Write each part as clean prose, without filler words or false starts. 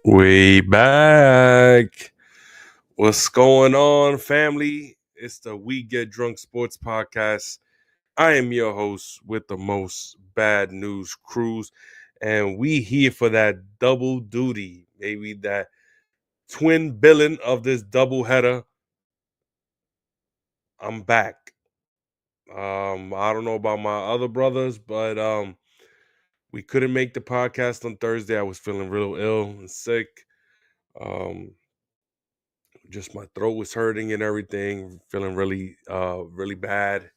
Way back. What's going on, family? It's the We Get Drunk Sports Podcast. I am your host with the most bad news crews, and we here for that double duty, maybe that twin billing of this double header. I'm back. I don't know about my other brothers, but we couldn't make the podcast on Thursday. I was feeling real ill and sick. Um, just my throat was hurting and everything, feeling really bad.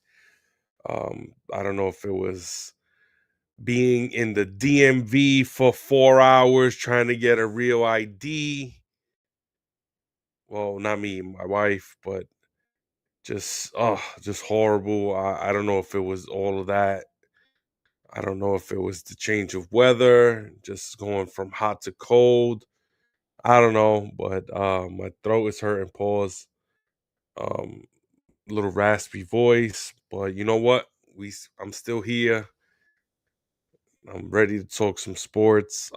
I don't know if it was being in the DMV for 4 hours trying to get a real ID. Well, not me, my wife, but just horrible. I don't know if it was all of that. I don't know if it was the change of weather, just going from hot to cold. I don't know, but my throat is hurting. Pause. Um, Little raspy voice, but you know what? I'm still here. I'm ready to talk some sports.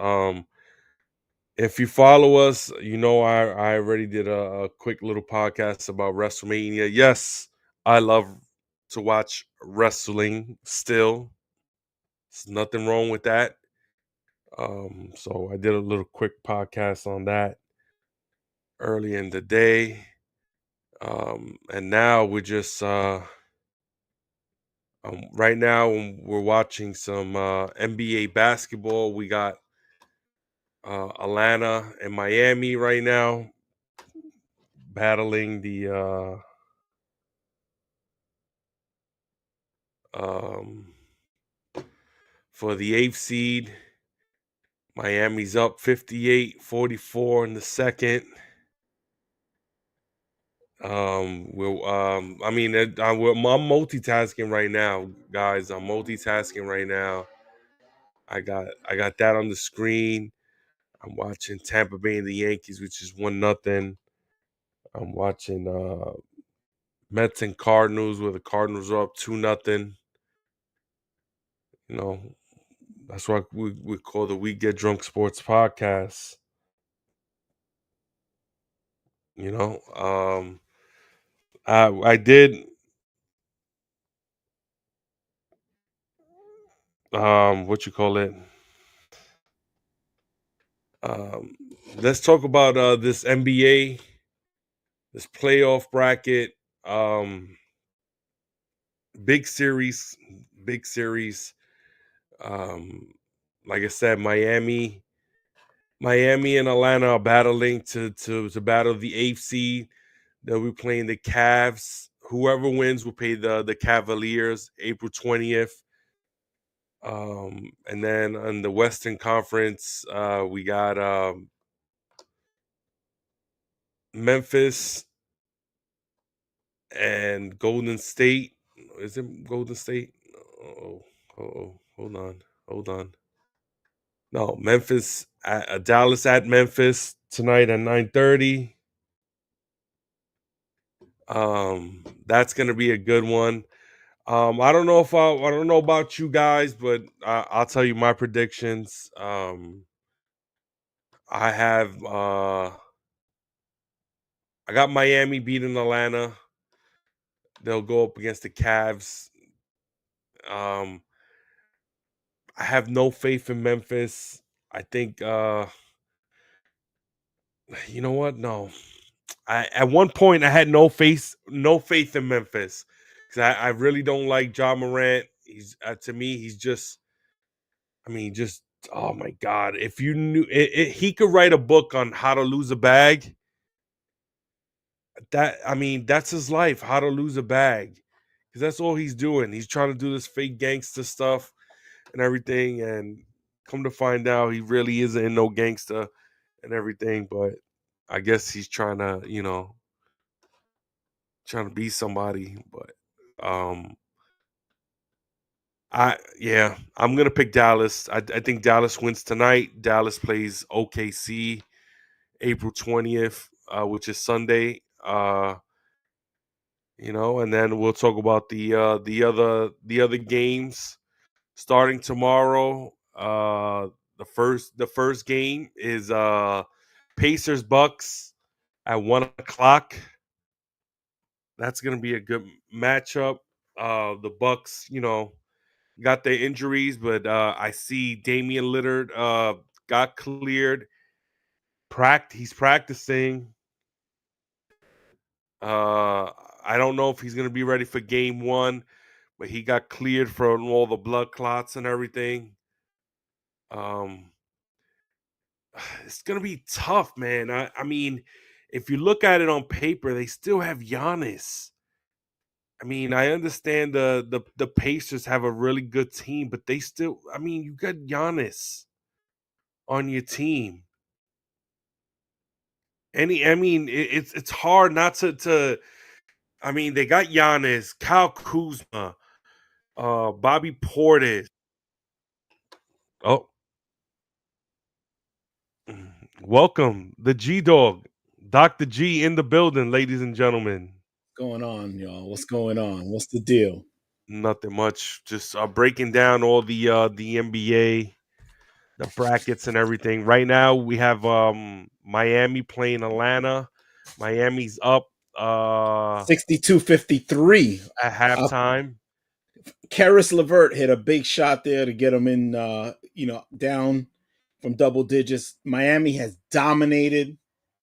If you follow us, you know I already did a quick little podcast about Wrestlemania. Yes, I love to watch wrestling still. There's nothing wrong with that. So I did a little quick podcast on that early in the day. And now we're just right now we're watching some NBA basketball. We got Atlanta and Miami right now battling the um, for the eighth seed. Miami's up 58-44 in the second. I'm multitasking right now, guys. I'm multitasking right now. I got that on the screen. I'm watching Tampa Bay and the Yankees, which is 1-0. I'm watching Mets and Cardinals, where the Cardinals are up 2-0. You know, that's what we call the We Get Drunk Sports Podcast. You know, I did what you call it. Um, let's talk about this NBA, this playoff bracket. Um, big series, big series. Um, like I said, Miami and Atlanta are battling to battle the eighth seed. They'll be playing the Cavs. Whoever wins will play the Cavaliers April 20th. And then on the Western Conference, we got Memphis and Golden State. Is it Golden State? Hold on. No, Dallas at Memphis tonight at 9:30. That's gonna be a good one. I don't know about you guys, but I'll tell you my predictions. I have I got Miami beating Atlanta. They'll go up against the Cavs. Um, I have no faith in Memphis. I think you know what? No. I At one point I had no faith in Memphis because I really don't like John Morant. He's to me he's just just oh my god! If you knew he could write a book on how to lose a bag. That's his life, how to lose a bag, because that's all he's doing. He's trying to do this fake gangster stuff and everything, and come to find out, he really isn't no gangster and everything. But I guess he's trying to, trying to be somebody. But um, I'm gonna pick Dallas. I think Dallas wins tonight. Dallas plays OKC April 20th, which is Sunday. And then we'll talk about the other games starting tomorrow. The first game is Pacers Bucks at 1:00. That's gonna be a good matchup. The Bucks, got their injuries, but I see Damian Lillard got cleared. He's practicing. I don't know if he's gonna be ready for game one, but he got cleared from all the blood clots and everything. Um, it's gonna be tough, man. I mean, if you look at it on paper, they still have Giannis. I mean, I understand the Pacers have a really good team, but they still, I mean, you got Giannis on your team. It's hard not to. I mean, they got Giannis, Kyle Kuzma, Bobby Portis. Oh, welcome the G Dog, Dr. G in the building, ladies and gentlemen. Going on, y'all? What's going on? What's the deal? Nothing much. Just breaking down all the NBA, the brackets and everything. Right now we have Miami playing Atlanta. Miami's up 62-53. at halftime. Karis LeVert hit a big shot there to get him in, down from double digits. Miami has dominated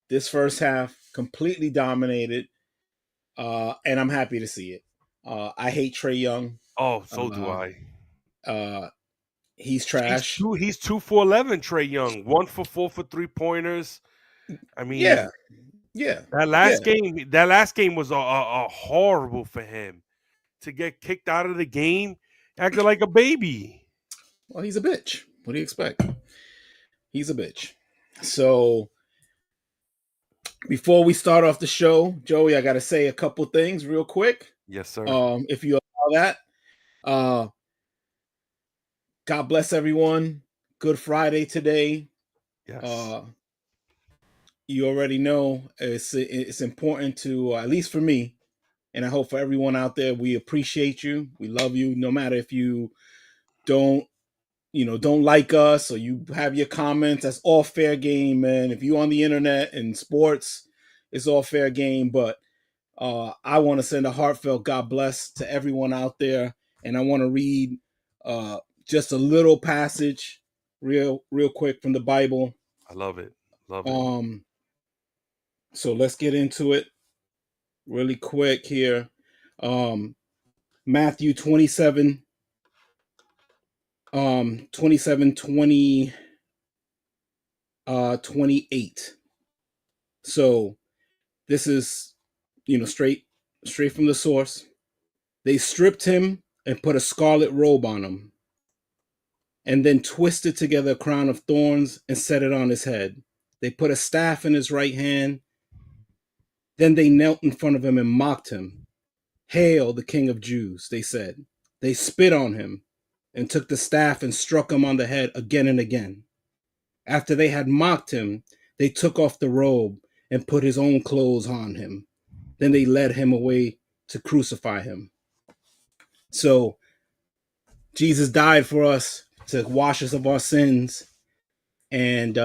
this first half, completely dominated, and I'm happy to see it. I hate Trey Young. Oh, so do I. He's trash. He's 2 for 11. Trey Young 1 for 4 for 3-pointers. I mean, yeah. That last game was a horrible for him to get kicked out of the game, acting like a baby. Well, he's a bitch. What do you expect? He's a bitch. So before we start off the show, Joey, I got to say a couple things real quick. Yes, sir. If you allow that. God bless everyone. Good Friday today. Yes. You already know it's important to, at least for me, and I hope for everyone out there, we appreciate you. We love you. No matter if you don't like us or you have your comments, that's all fair game, man. If you're on the internet and sports, it's all fair game. But I want to send a heartfelt God bless to everyone out there. And I want to read just a little passage real quick from the Bible. I love it. Love it. So let's get into it really quick here. Matthew 27, 20, 28. So this is, straight from the source. They stripped him and put a scarlet robe on him, and then twisted together a crown of thorns and set it on his head. They put a staff in his right hand. Then they knelt in front of him and mocked him. "Hail, the King of Jews," they said. They spit on him and took the staff and struck him on the head again and again. After they had mocked him, they took off the robe and put his own clothes on him. Then they led him away to crucify him. So Jesus died for us to wash us of our sins. And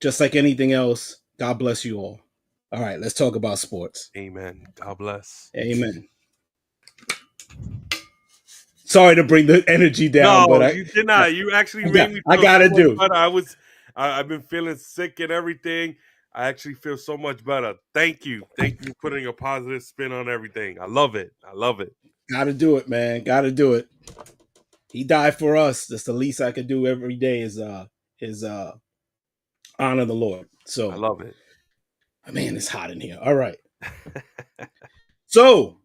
just like anything else, God bless you all. All right, let's talk about sports. Amen. God bless. Amen. Sorry to bring the energy down, but you did not. You actually made me feel I gotta so do. better. I've been feeling sick and everything. I actually feel so much better. Thank you. Thank you for putting a positive spin on everything. I love it. I love it. Gotta do it, man. Gotta do it. He died for us. That's the least I could do every day is honor the Lord. So I love it. Man, it's hot in here. All right. So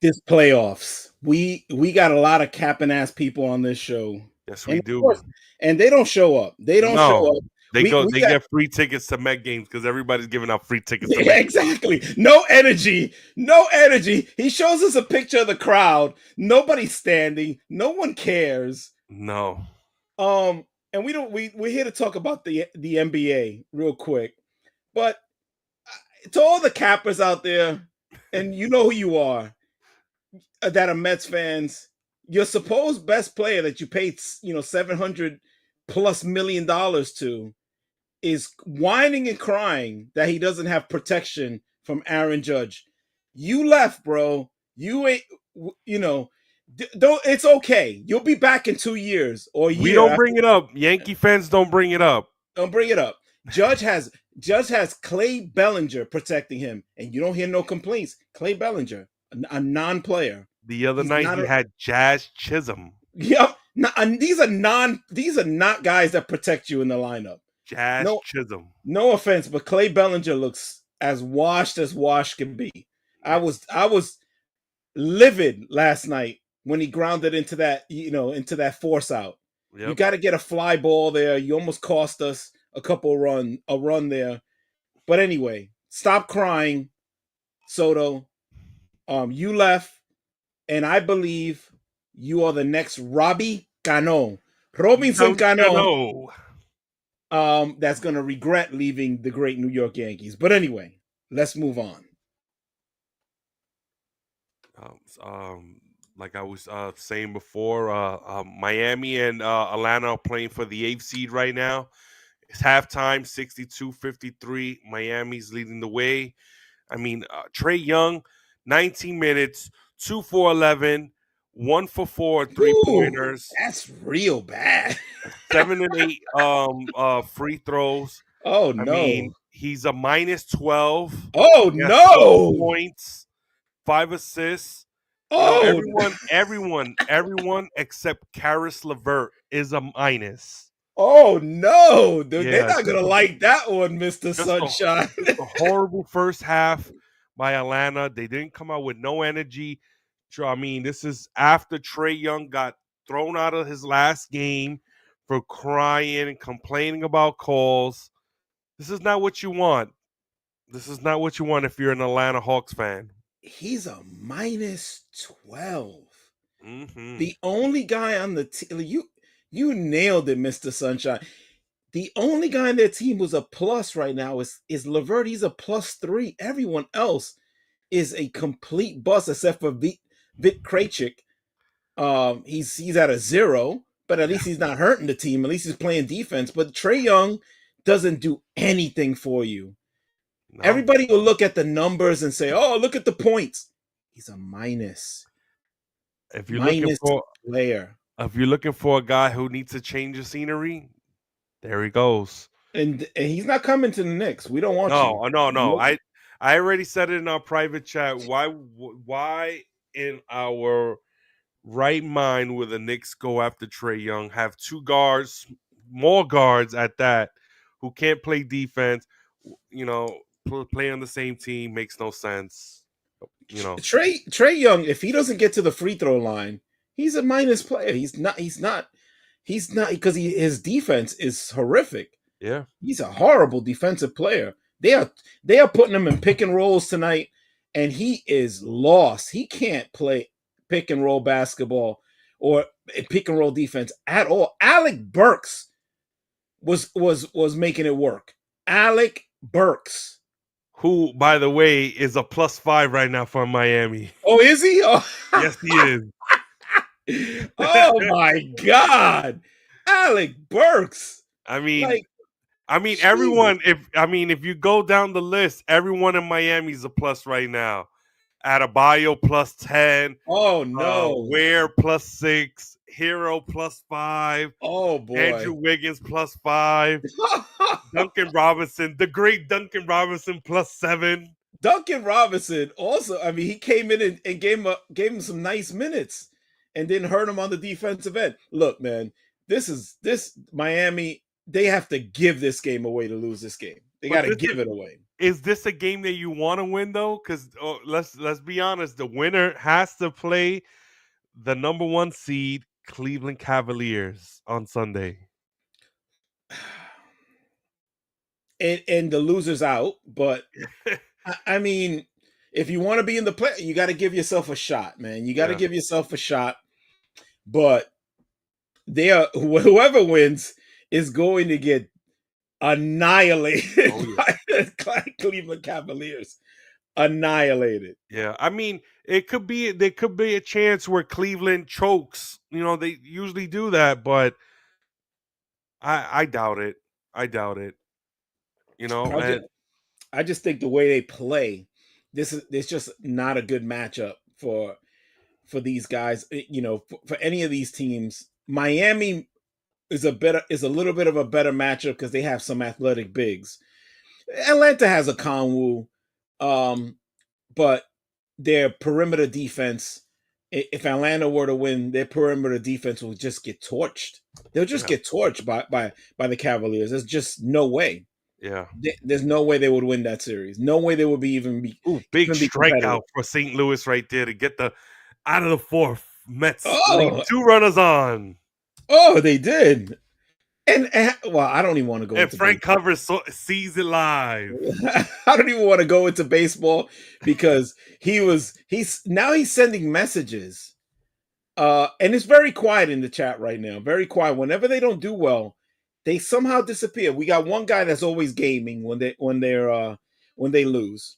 this playoffs. We got a lot of capping ass people on this show. Yes, we do. Course, and they don't show up. They don't show up. They get free tickets to Met games because everybody's giving out free tickets to Met exactly. Games. No energy. He shows us a picture of the crowd. Nobody's standing. No one cares. No. And we're here to talk about the NBA real quick. But to all the cappers out there, and you know who you are, that are Mets fans, your supposed best player that you paid, $700+ million to, is whining and crying that he doesn't have protection from Aaron Judge. You left, bro. You ain't, don't. It's okay. You'll be back in 2 years or a We year don't after. bring it up. Yankee fans don't bring it up. Don't bring it up. Judge has Clay Bellinger protecting him, and you don't hear no complaints. Clay Bellinger, a non-player. The other He's night not he a, had Jazz Chisholm. Yep. And these are not guys that protect you in the lineup. Jazz No, Chisholm. no offense, but Clay Bellinger looks as wash can be. I was livid last night when he grounded into that force out. Yep. You got to get a fly ball there. You almost cost us a run there. But anyway, stop crying, Soto. You left, and I believe you are the next Robbie Cano. Robinson Cano. That's going to regret leaving the great New York Yankees. But anyway, let's move on. Like I was saying before, Miami and Atlanta are playing for the 8th seed right now. It's halftime, 62-53. Miami's leading the way. I mean, Trey Young, 19 minutes, 2 for 11, 1 for 4 3-pointers. That's real bad. 7 and 8 free throws. Oh no. I mean, he's a minus 12. Oh He has no. 12 points, 5 assists. Oh, Everyone except Karis LeVert is a minus. Oh no, dude, Yeah, they're not gonna like that one, Mr. Sunshine. A horrible first half by Atlanta. They didn't come out with no energy. I mean, this is after Trey Young got thrown out of his last game for crying and complaining about calls. This is not what you want. This is not what you want if you're an Atlanta Hawks fan. He's a minus 12. Mm-hmm. The only guy on the team, you nailed it, Mr. Sunshine. The only guy on their team who's a plus right now is LeVert. He's a +3. Everyone else is a complete bust except for Vit Krejcik. He's at a 0, but at least he's not hurting the team. At least he's playing defense. But Trey Young doesn't do anything for you. No. Everybody will look at the numbers and say, "Oh, look at the points." He's a minus. If you're looking for a guy who needs to change the scenery, there he goes. And he's not coming to the Knicks. We don't want you. No. I already said it in our private chat. Why in our right mind will the Knicks go after Trey Young? Have 2 guards, more guards at that, who can't play defense. Play on the same team makes no sense. Trey Young, if he doesn't get to the free throw line, he's a minus player. He's not because his defense is horrific. Yeah, he's a horrible defensive player. They are putting him in pick and rolls tonight, and he is lost. He can't play pick and roll basketball or pick and roll defense at all. Alec Burks was making it work. Alec Burks, who, by the way, is a +5 right now for Miami. Oh, is he? Oh. Yes, he is. Oh my God, Alec Burks. I mean, everyone. If you go down the list, everyone in Miami's a plus right now. Adebayo +10. Oh no. Ware +6. Hero +5. Oh boy. Andrew Wiggins +5. Duncan Robinson, the great Duncan Robinson +7. Duncan Robinson also, he came in and gave him some nice minutes and didn't hurt him on the defensive end. Look, man, this Miami, they have to give this game away to lose this game. They got to give it away. Is this a game that you want to win though? Because let's be honest, the winner has to play the number 1 seed Cleveland Cavaliers on Sunday. And the loser's out, but if you want to be in the play, you got to give yourself a shot, man. You got to give yourself a shot. But whoever wins is going to get annihilated by the Cleveland Cavaliers. Annihilated. Yeah, there could be a chance where Cleveland chokes. They usually do that, but I doubt it. You know, I just, and I just think the way they play, it's just not a good matchup for these guys. For any of these teams, Miami is a little bit of a better matchup because they have some athletic bigs. Atlanta has a Conwu, but their perimeter defense. If Atlanta were to win, their perimeter defense will just get torched. They'll just yeah, get torched by the Cavaliers. There's just no way. yeah. There's no way they would win that series. No way they would Ooh, big even be competitive. strikeout for St. Louis right there to get the out of the fourth. Mets leave Oh, 2 runners on, they did. And well, I don't even want to go and into Frank baseball. Covers sees it live. I don't even want to go into baseball because he's sending messages. And it's very quiet in the chat right now. Very quiet. Whenever they don't do well, they somehow disappear. We got one guy that's always gaming when they lose.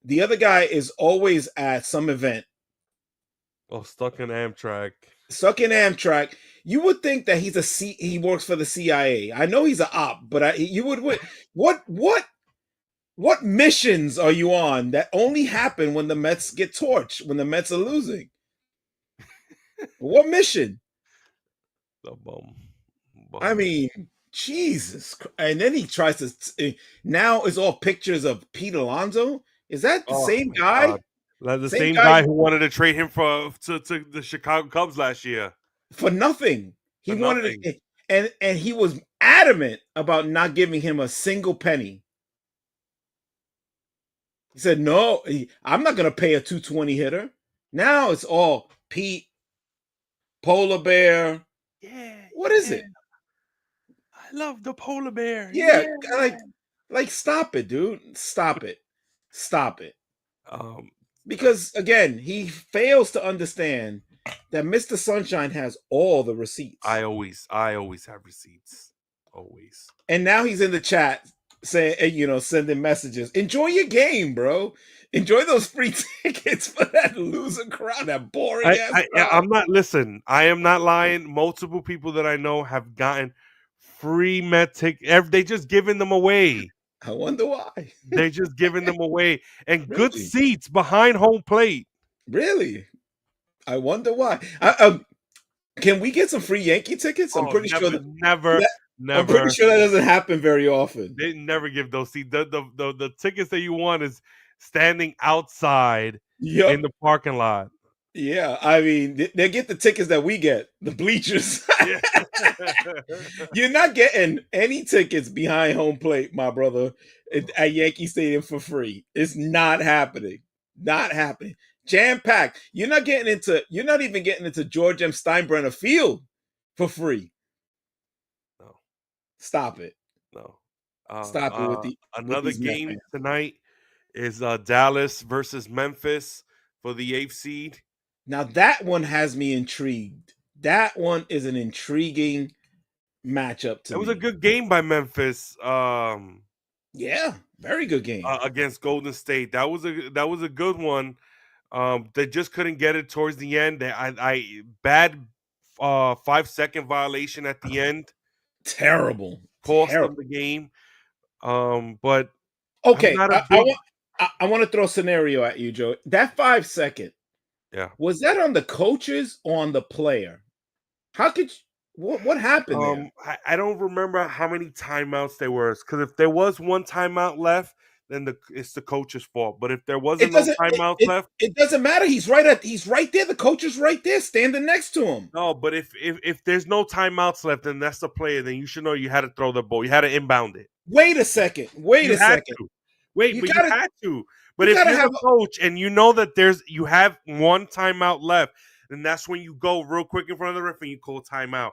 The other guy is always at some event. Oh, stuck in Amtrak. Stuck in Amtrak. You would think that he works for the CIA. I know he's an op, but you would what missions are you on that only happen when the Mets get torched, when the Mets are losing? What mission? The bum. I mean, Jesus. And then he tries to now it's all pictures of Pete Alonso. Is that the Oh same my guy? god. Like the Same same guy guy who wanted to trade him to the Chicago Cubs last year for nothing. He for wanted nothing. it, and he was adamant about not giving him a single penny. He said, "No, I'm not going to pay a 220 hitter." Now it's all Pete, Polar Bear. Yeah, What is yeah. it? I love the polar bear. Yeah, Yeah. like stop it, dude. Stop it. Stop it. Um, Because again, he fails to understand that Mr. Sunshine has all the receipts. I always have receipts. Always. And now he's in the chat saying, sending messages. Enjoy your game, bro. Enjoy those free tickets for that loser crowd, that boring ass crowd. I'm not. Listen, I am not lying. Multiple people that I know have gotten free Met tickets. They just giving them away. I wonder why. They're just giving them away, and good Really? seats behind home plate. Really? I wonder why. Can we get some free Yankee tickets? Oh, I'm pretty never. sure that doesn't happen very often. They never give those seats. The tickets that you want is standing outside in Yep. the parking lot. Yeah, I mean, they get the tickets that we get, the bleachers. Yeah. You're not getting any tickets behind home plate, my brother, at Yankee Stadium for free. It's not happening. Not happening. Jam packed. You're not even getting into George M. Steinbrenner Field for free. No, Stop it. no. Stop it with Another these Met game fans. tonight is Dallas versus Memphis for the 8th seed. Now that one has me intrigued. That one is an intriguing matchup to It was a me. good game by Memphis. Yeah, very good game. Against Golden State. That was a good one. They just couldn't get it towards the end. I bad 5-second violation at the end Terrible. cost them the game. But I'm Okay, not a big I want to throw a scenario at you, Joe. That 5 second, yeah. was that on the coaches or on the player? How could you, what happened there? I don't remember how many timeouts there was because if there was one timeout left, then it's the coach's fault. But if there wasn't no timeouts left, it doesn't matter. He's right there. The coach is right there, standing next to him. no. But if there's no timeouts left, then that's the player. Then you should know you had to throw the ball. You had to inbound it. Wait a second. You had to. But if you're the coach and you know that you have one timeout left, then that's when you go real quick in front of the ref and you call timeout.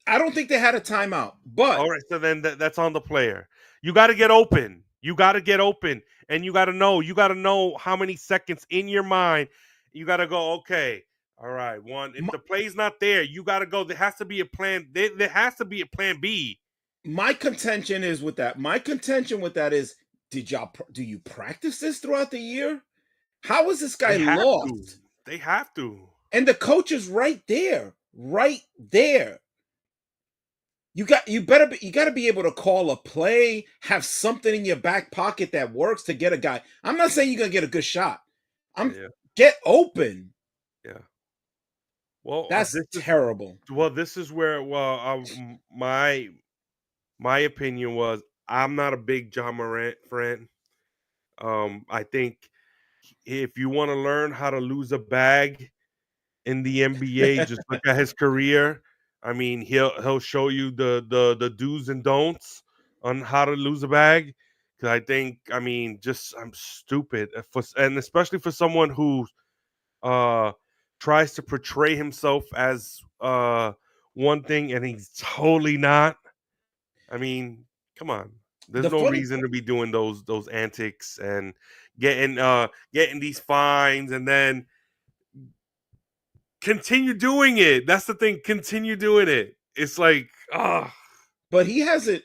I don't think they had a timeout, but all right, so then that's on the player. You got to get open. You got to get open, and you got to know. You got to know how many seconds in your mind. You got to go. Okay, all right. One. If the play's not there, you got to go. There has to be a plan. There has to be a plan B. My contention is with that. My contention with that is, do you practice this throughout the year? How is this guy lost? They have to. And the coach is right there. Right there. You got to be able to call a play, have something in your back pocket that works to get a guy. I'm not saying you're gonna get a good shot. I'm Yeah, Get open. yeah. Well, That's terrible. this is where my opinion was I'm not a big John Morant fan. I think if you want to learn how to lose a bag in the NBA, just look at his career. I mean, he'll show you the do's and don'ts on how to lose a bag. Because I think, I mean, just I'm stupid and especially for someone who uh tries to portray himself as one thing and he's totally not. I mean, come on. There's The no funny reason to be doing those antics and getting these fines and then continue doing it. That's the thing. Continue doing it. It's like, ah, But he hasn't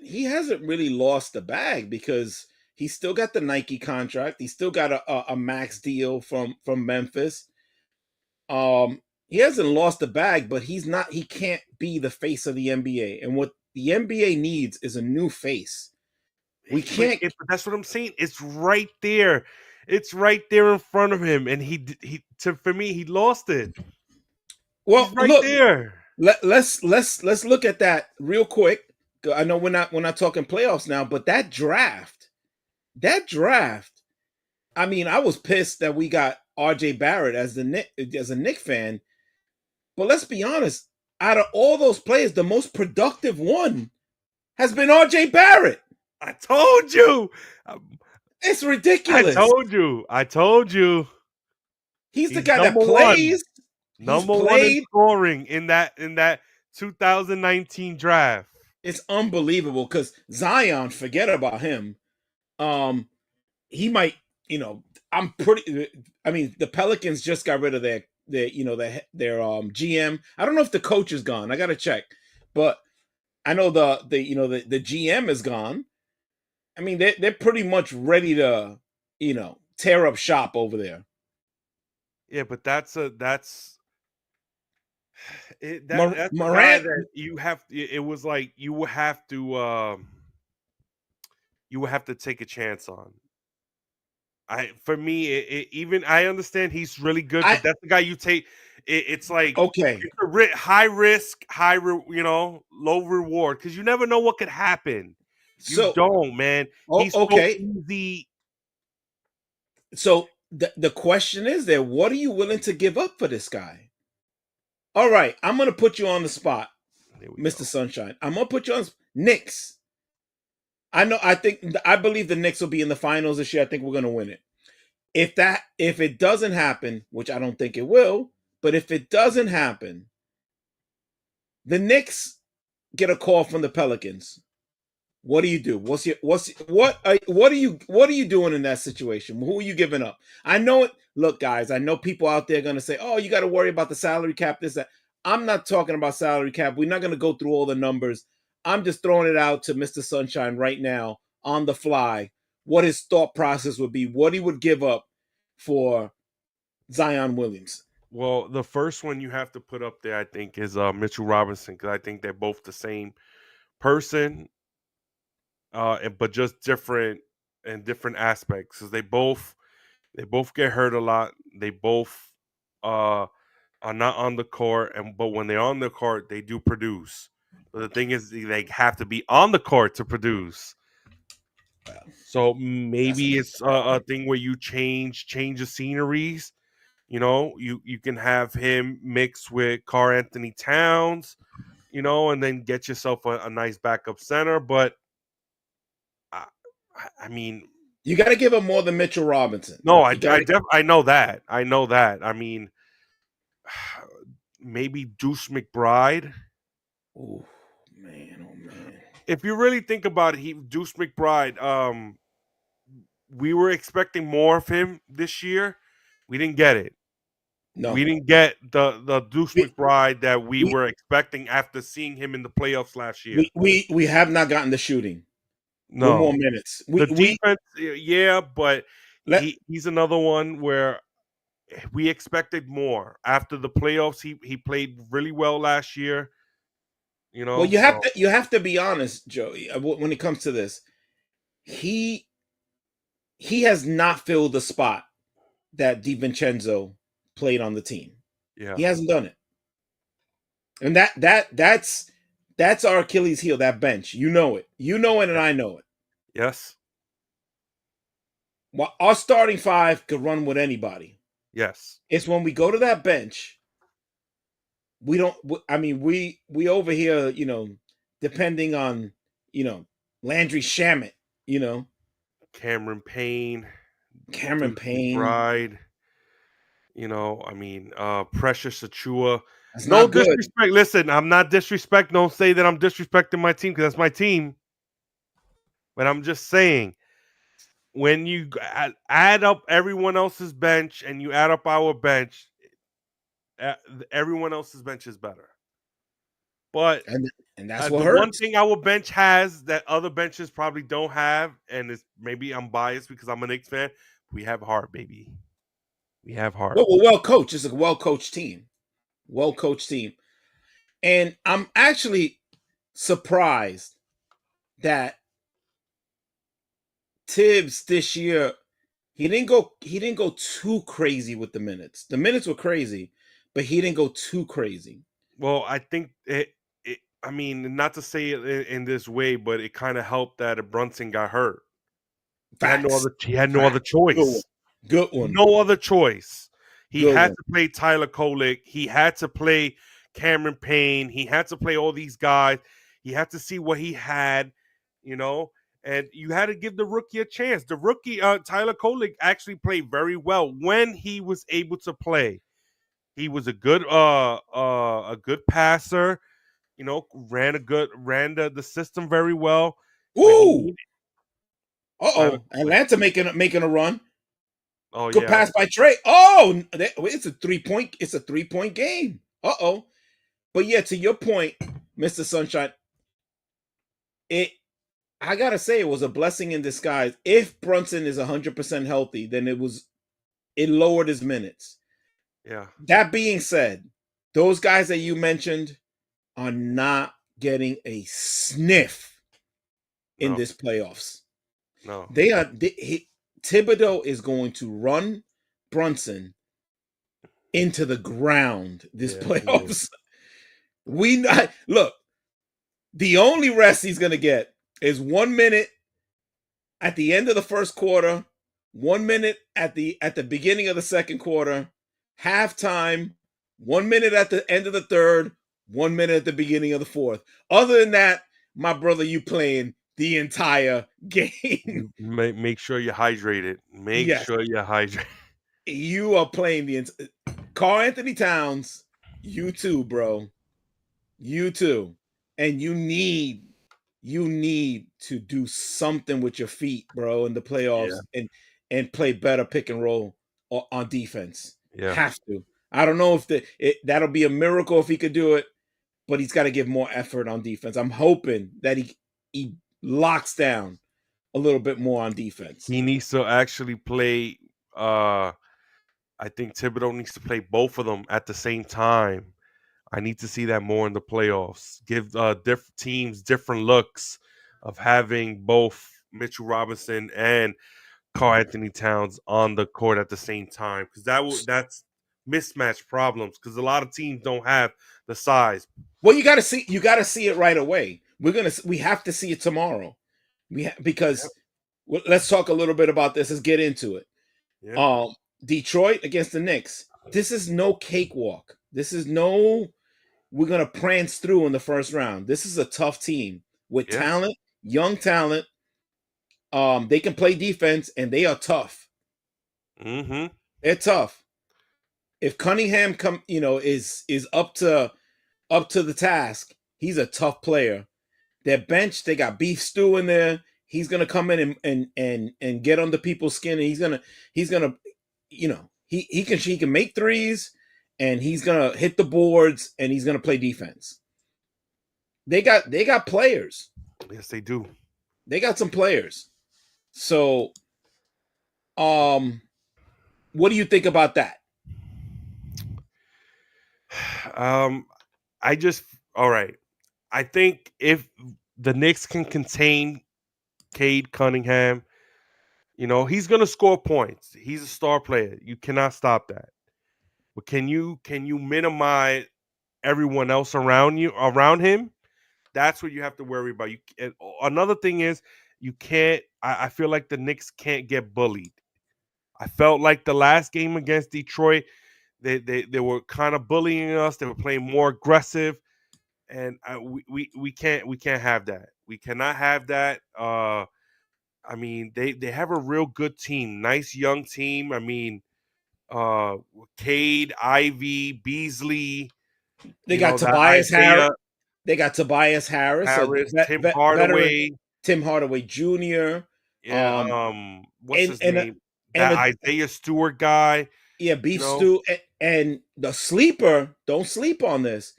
really lost the bag because he's still got the Nike contract. He's still got a max deal from Memphis. He hasn't lost the bag, but he can't be the face of the NBA. And what the NBA needs is a new face. We can't. but that's what I'm saying. It's right there. It's right there in front of him, and for me he lost it. Well, He's right look, there. let's look at that real quick. I know we're not talking playoffs now, but that draft. I mean, I was pissed that we got R.J. Barrett as a Knick fan. But let's be honest, out of all those players, the most productive one has been R.J. Barrett. I told you. It's I ridiculous. told you. I told you. He's the He's guy that number one. plays. He's Number one in played. scoring in that 2019 draft. It's unbelievable because Zion, forget about him. Um, he might, I'm pretty. I mean, the Pelicans just got rid of their GM. I don't know if the coach is gone. I got to check, but I know the GM is gone. I mean, they're pretty much ready to, tear up shop over there. Yeah, but that's that's the guy Morant. that you have. It was like you would have to take a chance on. For me, even I understand he's really good, I but that's the guy you take. It's like Okay. it's high risk, low reward because you never know what could happen. You So, don't, man. He's so okay. easy. So the question is there, what are you willing to give up for this guy? All right, I'm gonna put you on the spot, There we Mr. go. Sunshine. I'm gonna put you on Knicks. I believe the Knicks will be in the finals this year. I think we're gonna win it. If it doesn't happen, which I don't think it will, but if it doesn't happen, the Knicks get a call from the Pelicans. What do you do? What are you doing in that situation? Who are you giving up? I know it. Look, guys, I know people out there are gonna say, "Oh, you got to worry about the salary cap." This, that. I'm not talking about salary cap. We're not gonna go through all the numbers. I'm just throwing it out to Mr. Sunshine right now on the fly. What his thought process would be, what he would give up for Zion Williams. Well, the first one you have to put up there, I think, is Mitchell Robinson because I think they're both the same person, but just different in different aspects. Because they both get hurt a lot. They both uh, are not on the court, but when they're on the court, they do produce. But the thing is, they have to be on the court to produce. Well, So that's maybe another it's a problem. thing where you change the sceneries. You can have him mix with Carl Anthony Towns, and then get yourself a nice backup center. But I, I mean, You got to give him more than Mitchell Robinson. no, You got to. I know that. I know that. I mean, maybe Deuce McBride. Oh man, oh man. If you really think about it, Deuce McBride. We were expecting more of him this year. We didn't get it. No, We didn't get the Deuce we McBride that we we were expecting after seeing him in the playoffs last year. we have not gotten the shooting. No more No, minutes. the We defense, yeah, but let he's another one where we expected more after the playoffs. He played really well last year. You know, Well, so you have to be honest, Joey. When it comes to this, he has not filled the spot that DiVincenzo played on the team. yeah, He hasn't done it, and that's our Achilles heel. That bench, you know it, and yeah, I know it. yes, Well, our starting five could run with anybody. yes, It's when we go to that bench, we don't. I mean, we over here, depending on Landry Shamet, you know, Cameron Payne, Cameron Deuce Payne. McBride. I mean, Precious Achua. That's No not good. disrespect. Listen, I'm not disrespect. Don't say that I'm disrespecting my team because that's my team. But I'm just saying, when you add up everyone else's bench and you add up our bench, uh, everyone else's bench is better. But And that's what the one hurts. thing our bench has that other benches probably don't have, and it's maybe I'm biased because I'm a Knicks fan, we have heart, baby. We have heart. Well, we're well coached. It's a well coached team. Well coached team. And I'm actually surprised that Tibbs this year he didn't go too crazy with the minutes. The minutes were crazy, but he didn't go too crazy. Well, I think I mean, not to say it in this way, but it kind of helped that Brunson got hurt. Facts. He had no other Facts. Good one. choice. Good one. No other choice. He Good had one. to play Tyler Kolek. He had to play Cameron Payne. He had to play all these guys. He had to see what he had, you know, and you had to give the rookie a chance. The rookie, Tyler Kolek, actually played very well when he was able to play. He was a good passer. Ran the system very well when he Ooh. needed. Tyler Uh-oh. Kolek. Atlanta making a run. Oh Good yeah, pass by Trey. Oh, it's a 3-point. It's a 3-point game. Uh-oh. But yeah, to your point, Mr. Sunshine, it I gotta say it was a blessing in disguise. If Brunson is 100% healthy, then it lowered his minutes. yeah. That being said, those guys that you mentioned are not getting a sniff in No, this playoffs. no. Thibodeau is going to run Brunson into the ground this Yeah, he is. playoffs. We not look. The only rest he's gonna get is 1 minute at the end of the first quarter, 1 minute at the beginning of the second quarter, halftime, 1 minute at the end of the third, 1 minute at the beginning of the fourth. Other than that, my brother, you playing the entire game. You make sure you're hydrated. Make Yes, sure you're hydrated. you are playing Karl Anthony Towns. You too, bro. You too. And you need to do something with your feet, bro, in the Yeah, playoffs and play better pick and roll on defense. yeah. Have to. I don't know if that'll be a miracle if he could do it, but he's got to give more effort on defense. I'm hoping that he locks down a little bit more on defense. He needs to actually play. I think Thibodeau needs to play both of them at the same time. I need to see that more in the playoffs. Give different teams different looks of having both Mitchell Robinson and Karl Anthony Towns on the court at the same time because that's mismatch problems because a lot of teams don't have the size. Well, you got to see it right away. We have to see it tomorrow. Because let's talk a little bit about this. Let's get into it. Yeah. Um, Detroit against the Knicks. This is no cakewalk. This is no. We're gonna prance through in the first round. This is a tough team with Yes. talent, young talent. They can play defense and they are tough. Mm-hmm. They're tough. If Cunningham is up to the task, he's a tough player. Their bench, they got Beef Stew in there. He's gonna come in and get under people's skin, and he's gonna he can make threes, and he's gonna hit the boards, and he's gonna play defense. They got players. Yes, they do. They got some players. So, um, what do you think about that? Um, I just all right. I think if the Knicks can contain Cade Cunningham, he's gonna score points. He's a star player. You cannot stop that. But can you minimize everyone else around him? That's what you have to worry about. Another thing is you can't. I feel like the Knicks can't get bullied. I felt like the last game against Detroit, they were kind of bullying us. They were playing more aggressive, and we can't have that. We cannot have that. I mean, they have a real good team, nice young team. I mean, uh, Cade, Ivy, Beasley, They got that Tobias Harris. Isaiah They got Tobias Harris, Harris, Tim veteran Hardaway. Tim Hardaway Jr. Yeah, what's And his name? and That Isaiah Stewart guy. yeah, Beef Stew, and the sleeper. Don't sleep on this.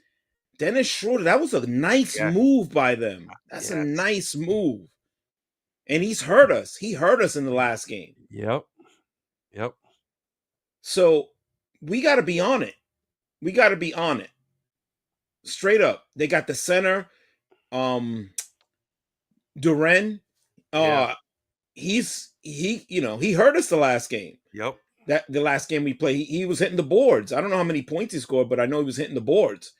Dennis Schroeder. That was a nice move by them. That's a nice move. And he's hurt us. He hurt us in the last game. Yep. So we got to be on it. We got to be on it. Straight up. They got the center, Duren. He hurt us the last game. Yep. The last game we played, he was hitting the boards. I don't know how many points he scored, but I know he was hitting the boards.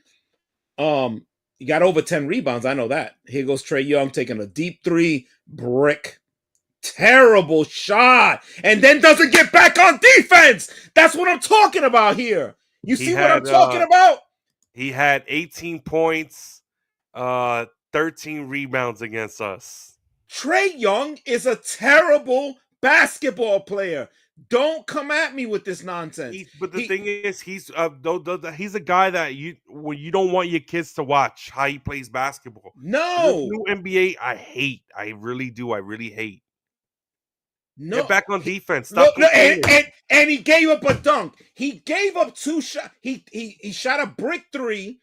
He got over 10 rebounds. I know that. Here goes Trey Young taking a deep three, brick. Terrible shot. And then doesn't get back on defense. That's what I'm talking about here. You see what I'm talking about? He had 18 points, 13 rebounds against us. Trey Young is a terrible basketball player. Don't come at me with this nonsense. But the thing is, he's a guy that you don't want your kids to watch how he plays basketball. No. This new NBA, I hate. I really do. I really hate. No. Get back on defense. And he gave up a dunk. He gave up 2 shots. He shot a brick three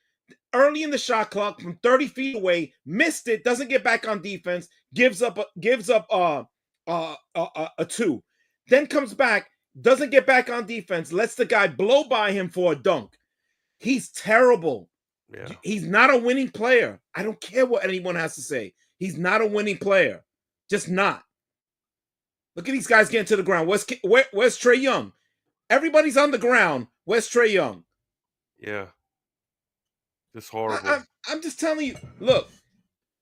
early in the shot clock from 30 feet away, missed it, doesn't get back on defense, gives up a 2. Then comes back, doesn't get back on defense, lets the guy blow by him for a dunk. He's terrible. Yeah. He's not a winning player. I don't care what anyone has to say. He's not a winning player. Just not. Look at these guys getting to the ground. Where's Trey Young? Everybody's on the ground. Where's Trey Young? Yeah. Just horrible. I'm just telling you, look,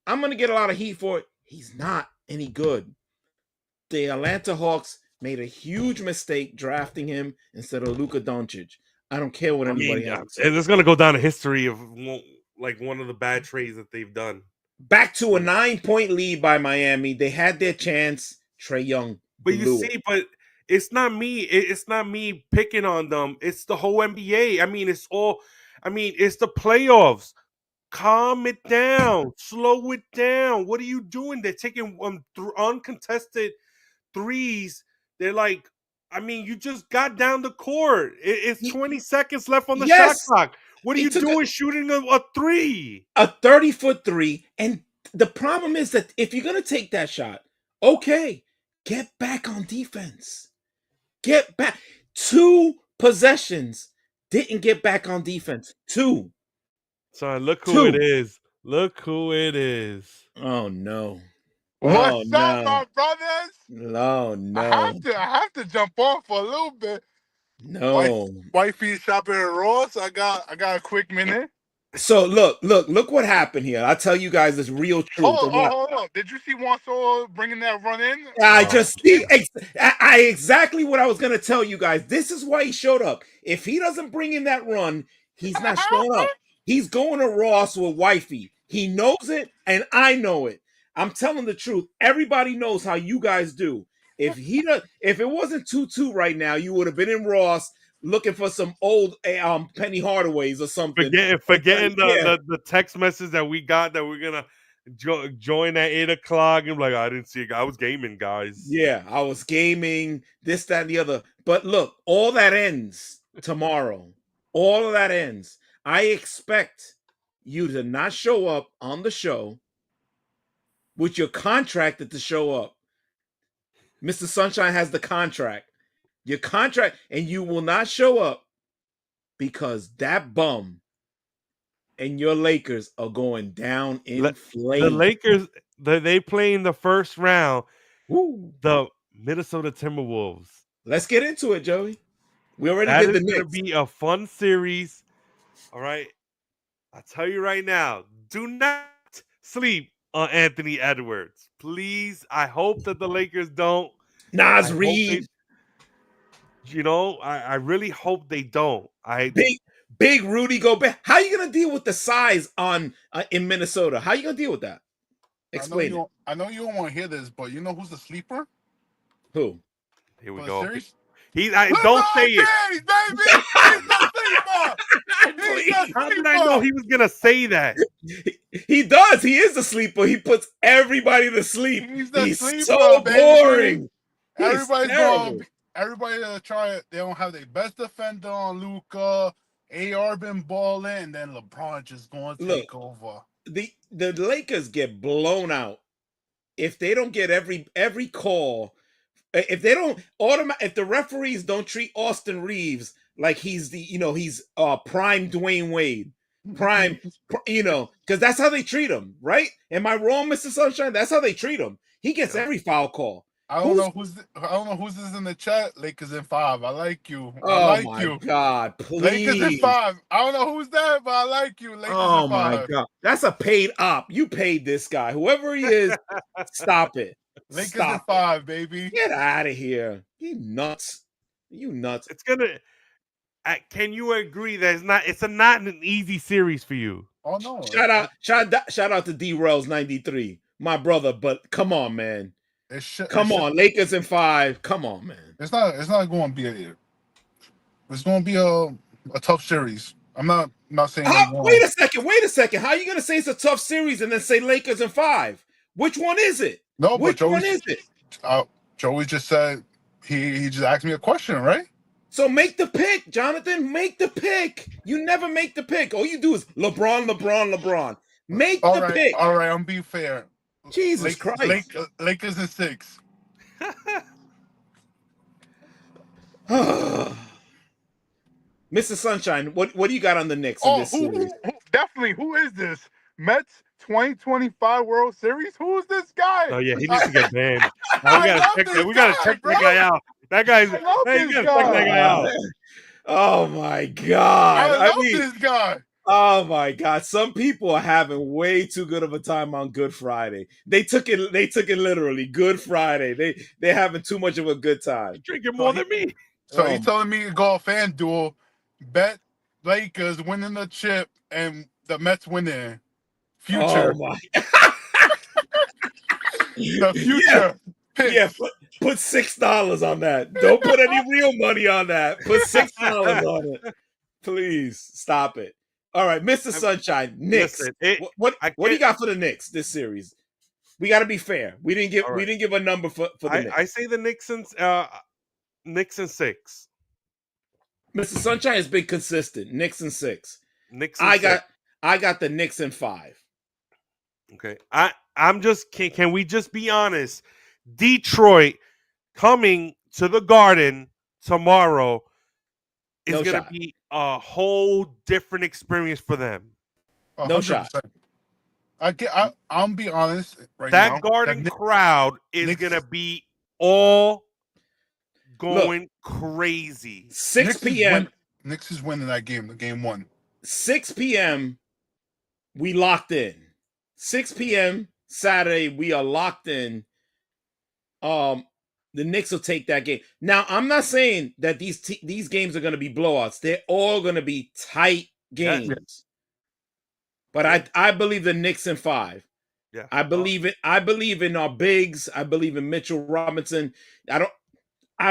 I'm going to get a lot of heat for it. He's not any good. The Atlanta Hawks made a huge mistake drafting him instead of Luka Doncic. I don't care what anybody has to say. It's going to go down in history of one of the bad trades that they've done. Back to a 9-point lead by Miami. They had their chance. Trey Young. But you see, but it's not me. It's not me picking on them. It's the whole NBA. I mean, it's the playoffs. Calm it down. Slow it down. What are you doing? They're taking uncontested threes. They're like, I mean, you just got down the court. It's 20 seconds left on the shot clock. What are you doing shooting a three? A 30-foot three. And the problem is that if you're going to take that shot, okay, get back on defense. Get back. 2 possessions. Didn't get back on defense. 2. Son, look who it is. Look who it is. Oh, no. What's up, my brothers? No. I have to jump on for a little bit. No. Wifey shopping at Ross. I got a quick minute. So look what happened here. I'll tell you guys this real truth. Hold on. Did you see Wansor bringing that run in? I just see exactly what I was going to tell you guys. This is why he showed up. If he doesn't bring in that run, he's not showing up. He's going to Ross with Wifey. He knows it, and I know it. I'm telling the truth. Everybody knows how you guys do. If it wasn't 2-2 right now, you would have been in Ross looking for some old Penny Hardaways or something. Forgetting the text message that we got that we're gonna join at 8:00 and like, I didn't see it. I was gaming, guys. Yeah, I was gaming, this, that, and the other. But look, all that ends tomorrow. All of that ends. I expect you to not show up on the show with your contracted to show up. Mr. Sunshine has the contract. Your contract, and you will not show up because that bum and your Lakers are going down in The flames. Lakers, they play in the first round. Woo. The Minnesota Timberwolves. Let's get into it, Joey. We already That did is the going to Knicks. be a fun series. All right. I'll tell you right now, do not sleep on Anthony Edwards. Please. I hope that the Lakers don't. Nas I hope Reed, I really hope they don't. big Rudy Gobert. How are you gonna deal with the size on in Minnesota? How are you gonna deal with that? Explain it. I know you don't want to hear this, but you know who's the sleeper Who? Here we for the go. series? Don't say it. James, baby! He's the sleeper! Please. How did I know he was gonna say that? He does. He is a sleeper. He puts everybody to sleep. He's the He's sleeper, so baby. boring. He's Everybody's terrible. going. Everybody try it. They don't have their best defender on Luka. AR been balling, and then LeBron just going to take over. The Lakers get blown out if they don't get every call. If they don't if the referees don't treat Austin Reeves like he's he's prime Dwayne Wade, prime, because that's how they treat him, right? Am I wrong, Mr. Sunshine? That's how they treat him. He gets every foul call. I don't know who's this in the chat. Lakers in 5. I like you. Oh my God, please. Lakers in 5. I don't know who's that, but I like you. Lakers in 5. My God, that's a paid op. You paid this guy, whoever he is. Stop it. Lakers in 5, baby. Get out of here. You nuts. You nuts. It's gonna. Can you agree that it's not an easy series for you? Oh no! Shout out to D-Rels 93, my brother. But come on, man. Come on, Lakers in 5. Come on, man. It's not going to be it's going to be a tough series. I'm not saying. Wait a second. How are you going to say it's a tough series and then say Lakers in 5? Which one is it? No, which one is it? Joey just said he just asked me a question, right? So make the pick, Jonathan. Make the pick. You never make the pick. All you do is LeBron. Make the pick. All right, I'm being fair. Jesus Christ. Lakers in 6. Mr. Sunshine, what do you got on the Knicks in this series? Definitely. Who is this? Mets 2025 World Series? Who is this guy? Oh yeah, he needs to get banned. We gotta check that guy out. That guy's. You gotta check that guy out. Oh my God! I love this guy. Oh my God! Some people are having way too good of a time on Good Friday. They took it literally. Good Friday. They're having too much of a good time. Drinking more than me. So he's telling me to go FanDuel, bet Lakers winning the chip and the Mets winning. Future. Oh my. The future. Yeah, put $6 on that. Don't put any real money on that. Put $6 on it. Please stop it. All right, Mr. Sunshine, Knicks. Listen, what do you got for the Knicks this series? We got to be fair. We didn't give a number for the Knicks. I say the Knicks in 6. Mr. Sunshine has been consistent. Knicks in 6. I got the Knicks in 5. Okay. I'm just can we just be honest? Detroit coming to the Garden tomorrow is going to be a whole different experience for them. 100%. No shot. I'm be honest right now. That Garden crowd is going to be all going crazy. 6 p.m. Knicks is winning that game, the game 1. 6 p.m. we locked in. 6 p.m. Saturday, we are locked in. The Knicks will take that game. Now, I'm not saying that these games are going to be blowouts. They're all going to be tight games. But I believe the Knicks in 5. Yeah. I believe it. I believe in our bigs. I believe in Mitchell Robinson. I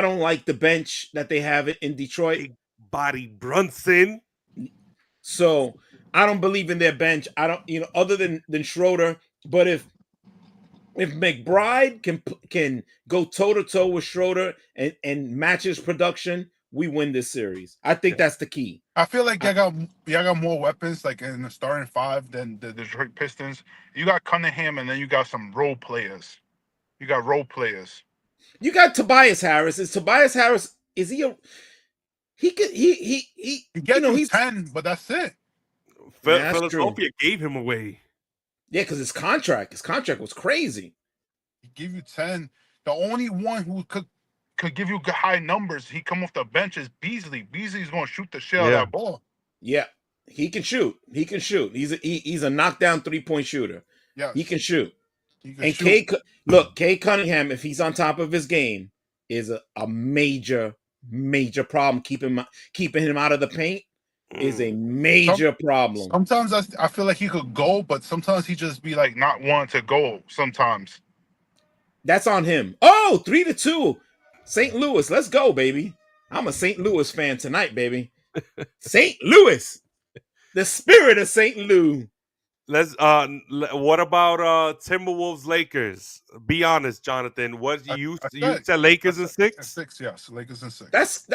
don't like the bench that they have in Detroit. Big body Brunson. So I don't believe in their bench. I don't, other than Schroeder. But if McBride can go toe-to-toe with Schroeder and match his production, we win this series. I think that's the key. I feel like y'all got more weapons like in the starting 5 than the Detroit Pistons. You got Cunningham, and then you got some role players. You got Tobias Harris. Is Tobias Harris? Is he a? He gets 10, but that's it. Yeah, that's true. Philadelphia gave him away. Yeah, because his contract was crazy. He give you 10. The only one who could give you high numbers, he come off the bench is Beasley. Beasley's going to shoot the shit out of that ball. Yeah, he can shoot. He's a knockdown 3-point shooter. Yeah, he can shoot. And shoot. Cade Cunningham, if he's on top of his game, is a major problem. Keeping him out of the paint is a major problem. Sometimes I feel like he could go, but sometimes he just be like not wanting to go. Sometimes that's on him. Oh, 3-2, St. Louis. Let's go, baby. I'm a St. Louis fan tonight, baby. St. Louis, the spirit of St. Louis. Let's. What about Timberwolves Lakers? Be honest, Jonathan. What you said? Lakers in 6? 6, yes. Lakers in 6.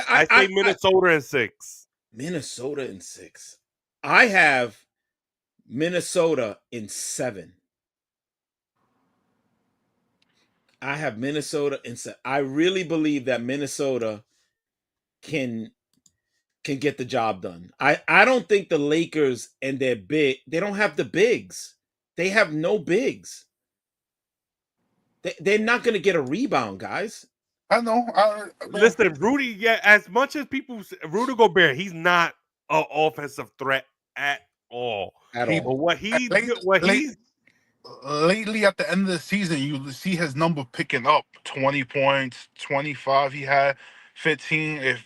I say Minnesota in 6. Minnesota in 6. I have Minnesota in 7. I have Minnesota in 7. I really believe that Minnesota can get the job done. I don't think the Lakers and their they don't have the bigs. They have no bigs. They're not going to get a rebound, guys. I know. Listen, Rudy, yeah, as much as people, Rudy Gobert, he's not an offensive threat at all. But what he's lately at the end of the season, you see his number picking up. 20 points, 25 he had, 15. If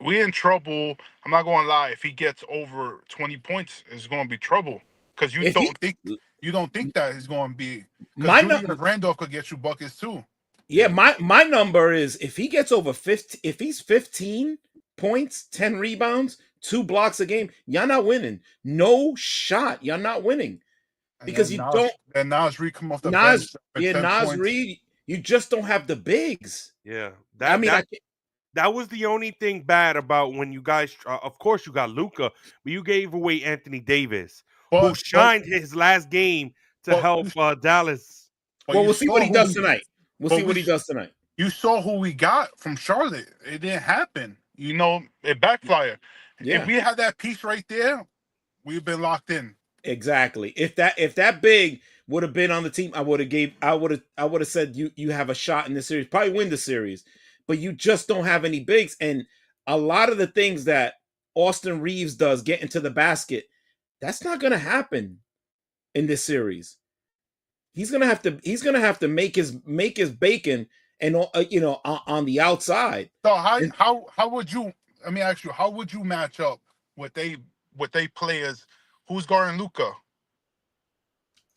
we're in trouble, I'm not going to lie. If he gets over 20 points, it's going to be trouble. Because you don't think that he's going to be. Because Randolph could get you buckets too. Yeah, my number is if he gets over 50, if he's 15 points, 10 rebounds, 2 blocks a game, you're not winning. No shot, you're not winning. Because you don't. And Nas Reed come off the bench. Yeah, Nas Reed, you just don't have the bigs. Yeah, that was the only thing bad about when you guys. Of course, you got Luka, but you gave away Anthony Davis, who shined his last game to help Dallas. Well, we'll see what he does tonight. We'll see what he does tonight. You saw who we got from Charlotte. It didn't happen. It backfired. Yeah. If we had that piece right there, we've been locked in. Exactly. If that big would have been on the team, I would have said you have a shot in this series, probably win the series. But you just don't have any bigs, and a lot of the things that Austin Reeves does, get into the basket, that's not going to happen in this series. He's gonna have to make his bacon, and on the outside. So how would you? Let me ask you, how would you match up with they players? Who's guarding Luka?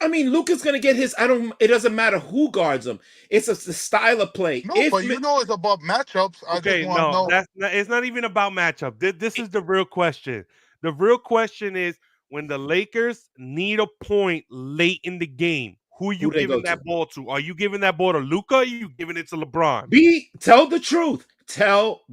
I mean, Luka's gonna get his. It doesn't matter who guards him. It's the style of play. No, but it's about matchups. It's not even about matchup. This is the real question. The real question is when the Lakers need a point late in the game, who are you giving that ball to? Are you giving that ball to Luka? Or are you giving it to LeBron? Tell the truth.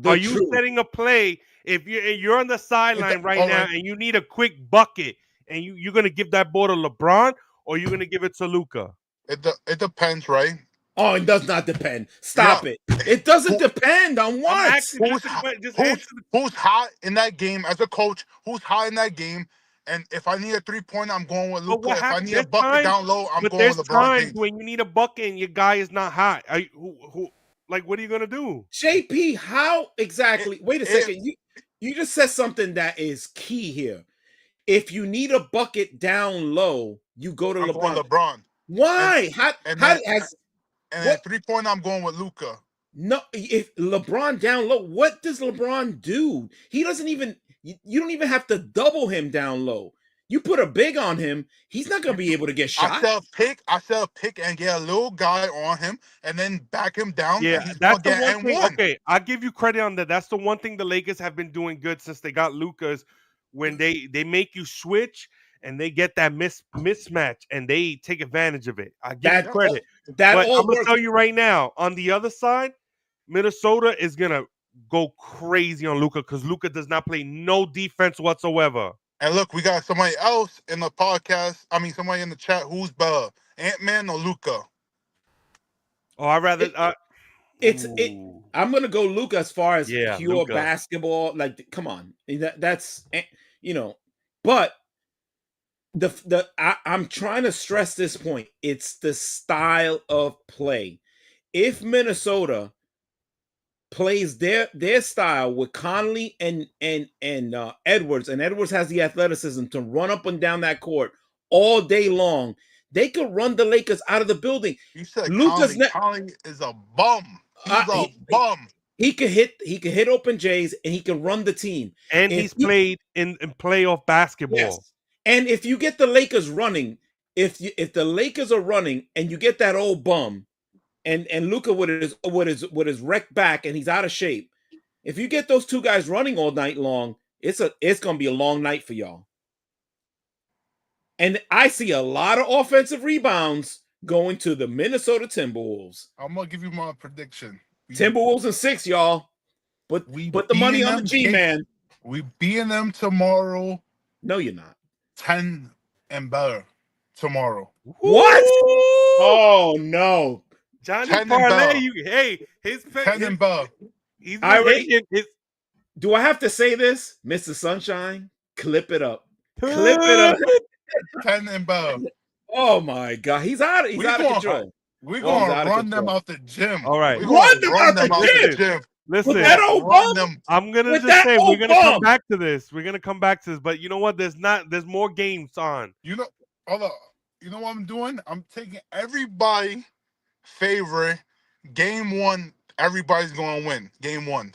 Are you setting a play? If you're on the sideline now and you need a quick bucket, and you're gonna give that ball to LeBron, or you're gonna give it to Luka? It depends, right? Oh, it does not depend. Stop it. It doesn't depend on what. Who's hot in that game as a coach? Who's hot in that game? And if I need a 3-pointer, I'm going with Luka. If I need a bucket down low, I'm going with LeBron. There's times when you need a bucket and your guy is not hot. What are you gonna do? JP, how exactly? Wait a second. You just said something that is key here. If you need a bucket down low, you go to LeBron. Why? And a 3-pointer, I'm going with Luka. No, if LeBron down low, what does LeBron do? He doesn't even. You don't even have to double him down low. You put a big on him, he's not going to be able to get shot. I sell pick and get a little guy on him and then back him down. Yeah, that's the one thing. Okay, I'll give you credit on that. That's the one thing the Lakers have been doing good since they got Luka's, when they make you switch and they get that mismatch and they take advantage of it. I give you credit. But I'm going to tell you right now, on the other side, Minnesota is going to go crazy on Luka because Luka does not play no defense whatsoever. And look, we got somebody else in the podcast. I mean, somebody in the chat. Who's better, Ant-Man or Luka? Oh, I'd rather. I'm gonna go Luka as far as pure basketball. Like, come on, that's But I'm trying to stress this point. It's the style of play. If Minnesota plays their style with Conley and Edwards, and Edwards has the athleticism to run up and down that court all day long, they could run the Lakers out of the building. You said Luka's Conley is a bum. He's a bum. He could hit open J's and he can run the team. And he's played in playoff basketball. Yes. And if you get the Lakers running, if the Lakers are running and you get that old bum and Luka with his wrecked back and he's out of shape, if you get those two guys running all night long, it's gonna be a long night for y'all. And I see a lot of offensive rebounds going to the Minnesota Timberwolves. I'm gonna give you my prediction. Timberwolves in 6, y'all. But put the money on the G, man. We beating them tomorrow. No, you're not. 10 and better tomorrow. What? Oh no, Johnny Parlay. His 10 and better. He's hitting his. Do I have to say this, Mr. Sunshine? Clip it up. Clip it up. 10 and better. Oh my God, he's out of control. We're gonna run them out the gym. All right, run them out the gym. Listen, that old bum, I'm gonna just say we're gonna come back to this. We're gonna come back to this, but you know what? There's more games on. You know, hold up. You know what I'm doing? I'm taking everybody favorite game 1. Everybody's gonna win game 1.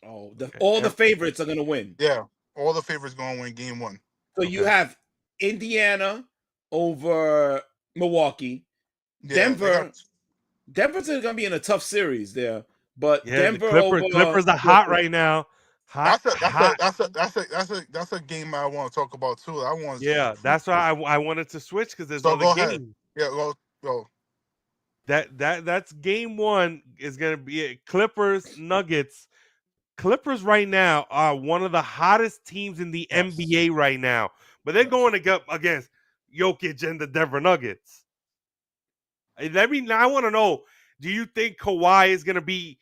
Oh, all the favorites are gonna win. Yeah, all the favorites gonna win game 1. So you have Indiana over Milwaukee, Denver. Denver's gonna be in a tough series there. But Denver the Clippers are hot right now. That's a game I want to talk about too. That's why I wanted to switch because there's other games. Yeah, go. That's game 1 is gonna be Clippers Nuggets. Clippers right now are one of the hottest teams in the NBA right now, but they're going against Jokic and the Denver Nuggets. I want to know: do you think Kawhi is gonna be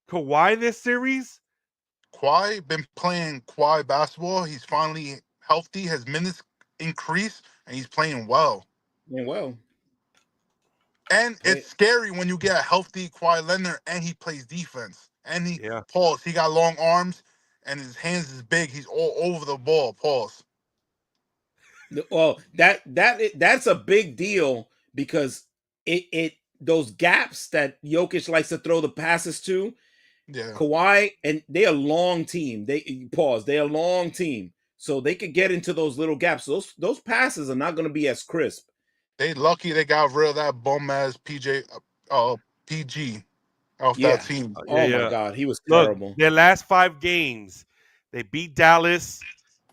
Kawhi this series? Kawhi been playing Kawhi basketball. He's finally healthy. His minutes increased, and he's playing well. And it's scary when you get a healthy Kawhi Leonard and he plays defense. And he got long arms, and his hands is big. He's all over the ball. Pause. Well, that's a big deal because it those gaps that Jokic likes to throw the passes to. Yeah. Kawhi, and they're a long team. They're a long team. So they could get into those little gaps. Those passes are not going to be as crisp. They lucky they got rid of that bum ass PG off that team. My God, he was terrible. Look, their last 5 games, they beat Dallas,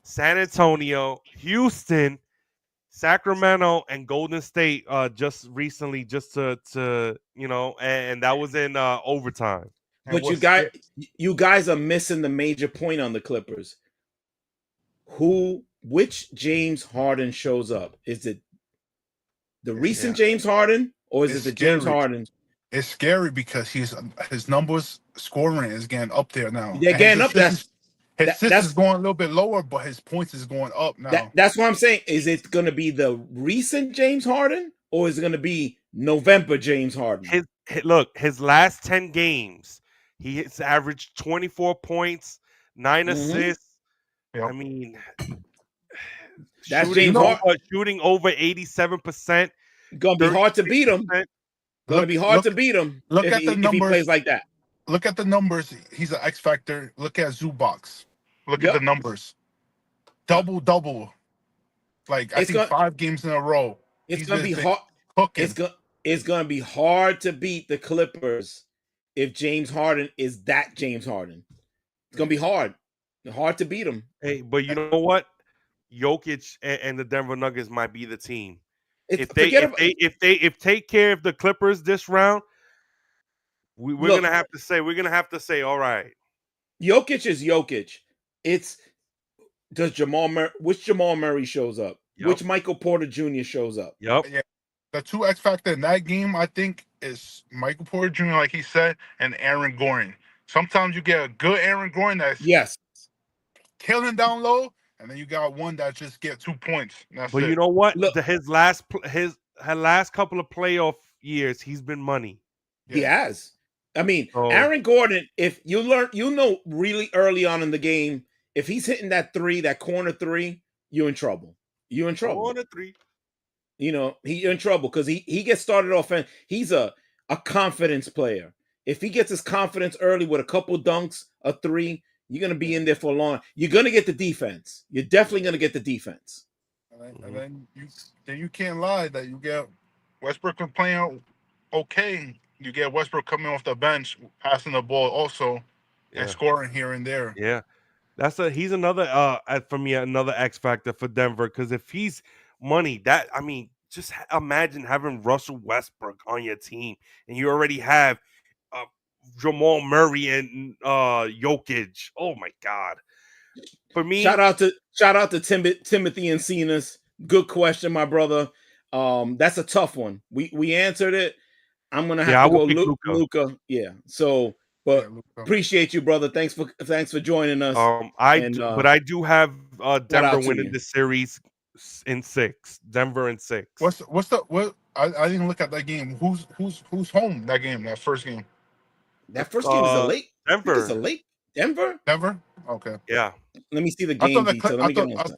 San Antonio, Houston, Sacramento, and Golden State just recently, just to and that was in overtime. But you guys are missing the major point on the Clippers. Which James Harden shows up? Is it the recent James Harden, or is it the James Harden? It's scary because his numbers scoring is getting up there now. They're getting up there. His assists is going a little bit lower, but his points is going up now. That's what I'm saying. Is it going to be the recent James Harden, or is it going to be November James Harden? His last 10 games, he's averaged 24 points, 9 assists. Yep. I mean, that's James Harden shooting over 87%. Gonna be hard to beat him. Gonna be hard to beat him. Look at the numbers. If he plays like that. Look at the numbers. He's an X factor. Look at Zubox. Look at the numbers. Double. Like I think 5 games in a row. It's gonna be hard. It's gonna be hard to beat the Clippers if James Harden is that James Harden. It's gonna be hard. Hard to beat him. Hey, but you know what? Jokic and the Denver Nuggets might be the team. If they take care of the Clippers this round, we're gonna have to say, all right. Jokic is Jokic. It's which Jamal Murray shows up, which Michael Porter Jr. shows up. Yep. Yeah. The 2 X factor in that game, I think, is Michael Porter Jr., like he said, and Aaron Gordon. Sometimes you get a good Aaron Gordon that's killing down low, and then you got one that just get 2 points. And that's But it. you know what? Look, His last couple of playoff years, he's been money. he Yeah. has. I mean, Oh. Aaron Gordon, if you know really early on in the game, if he's hitting that three, that corner three, you're in trouble. You're in trouble. Corner three. You know, you're in trouble because he gets started off and he's a confidence player. If he gets his confidence early with a couple dunks, a three, you're gonna be in there for a long. You're gonna get the defense. You're definitely gonna get the defense. And then you can't lie that you get Westbrook playing okay. You get Westbrook coming off the bench, passing the ball also, and scoring here and there. Yeah. He's another for me another X factor for Denver, because if he's money, just imagine having Russell Westbrook on your team and you already have Jamal Murray and Jokic. Oh my God. For me, shout out to Timothy Encinas. Good question, my brother. That's a tough one. We answered it. I'm gonna have to go Luka. Yeah. So, but appreciate you, brother. Thanks for joining us. But I do have Denver winning the series in 6. Denver in 6. What? I didn't look at that game. Who's home that game? That first game. That first game is a late. Denver. It's a late. Denver. Okay. Yeah. Let me see the game detail.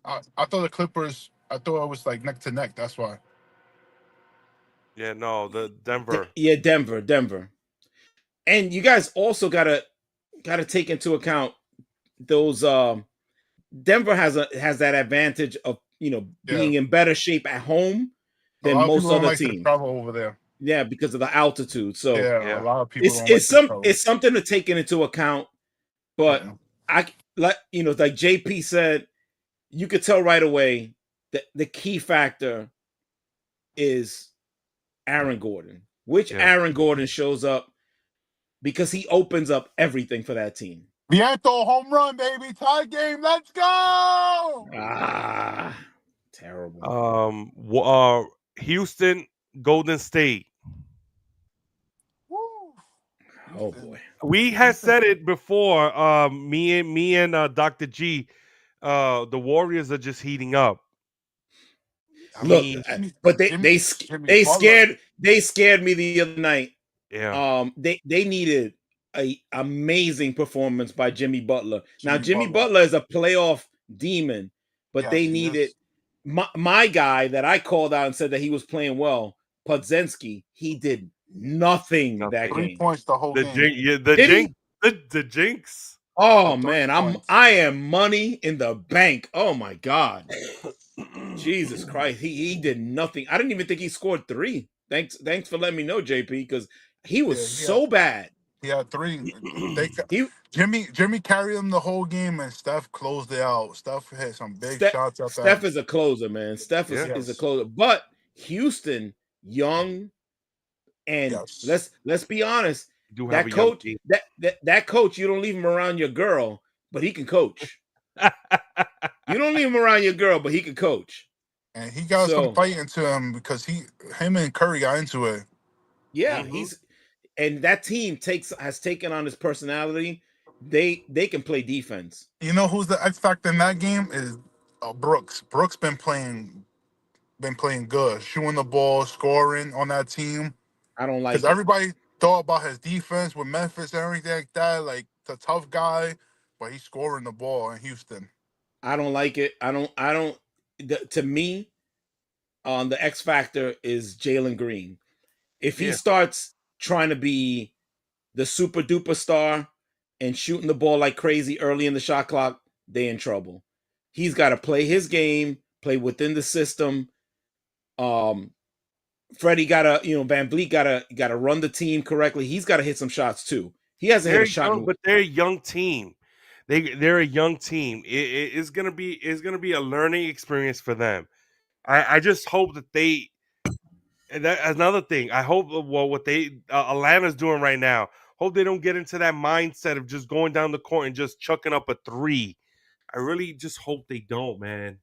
I thought the Clippers. I thought it was like neck to neck. That's why. Yeah. No. The Denver. Yeah. Denver. And you guys also gotta take into account those. Denver has that advantage of being in better shape at home than most other teams. Travel over there. Yeah, because of the altitude. So a lot of people. It's something to take into account. But like JP said, you could tell right away that the key factor is Aaron Gordon. Aaron Gordon shows up because he opens up everything for that team. Viento home run, baby. Tie game. Let's go. Terrible. Houston, Golden State. Woo. Oh boy. We had said it before. Me and Dr. G. The Warriors are just heating up. But they scared me the other night. Yeah. They needed an amazing performance by Jimmy Butler. Now Jimmy Butler is a playoff demon, but they needed my guy that I called out and said that he was playing well, Podziemski. He did nothing that 3 game. points the whole game. The jinx. Oh man, I am money in the bank. Oh my God. Jesus Christ. He did nothing. I didn't even think he scored 3. Thanks for letting me know, JP, because he was so bad. He had 3. Jimmy carried him the whole game, and Steph closed it out. Steph had some big shots out there. Steph is a closer, man. Steph is a closer. But Houston, young, and let's be honest. That coach, that coach, you don't leave him around your girl, but he can coach. You don't leave him around your girl, but he can coach. And he got some fight into him because him and Curry got into it. Yeah, and that team has taken on his personality. They can play defense. You know who's the X factor in that game is Brooks. Brooks been playing good, shooting the ball, scoring on that team. I don't like because everybody thought about his defense with Memphis and everything like that, like the tough guy, but he's scoring the ball in Houston. I don't like it. I don't. To me, the X factor is Jalen Green. If he starts trying to be the super duper star and shooting the ball like crazy early in the shot clock, they in trouble. He's got to play his game, play within the system. Freddie Van Vliet gotta run the team correctly. He's got to hit some shots too. He hasn't hit a shot, but they're a young team. They're a young team. It's gonna be a learning experience for them. I just hope that they. And that's another thing. I hope what Atlanta's doing right now. Hope they don't get into that mindset of just going down the court and just chucking up a 3. I really just hope they don't, man.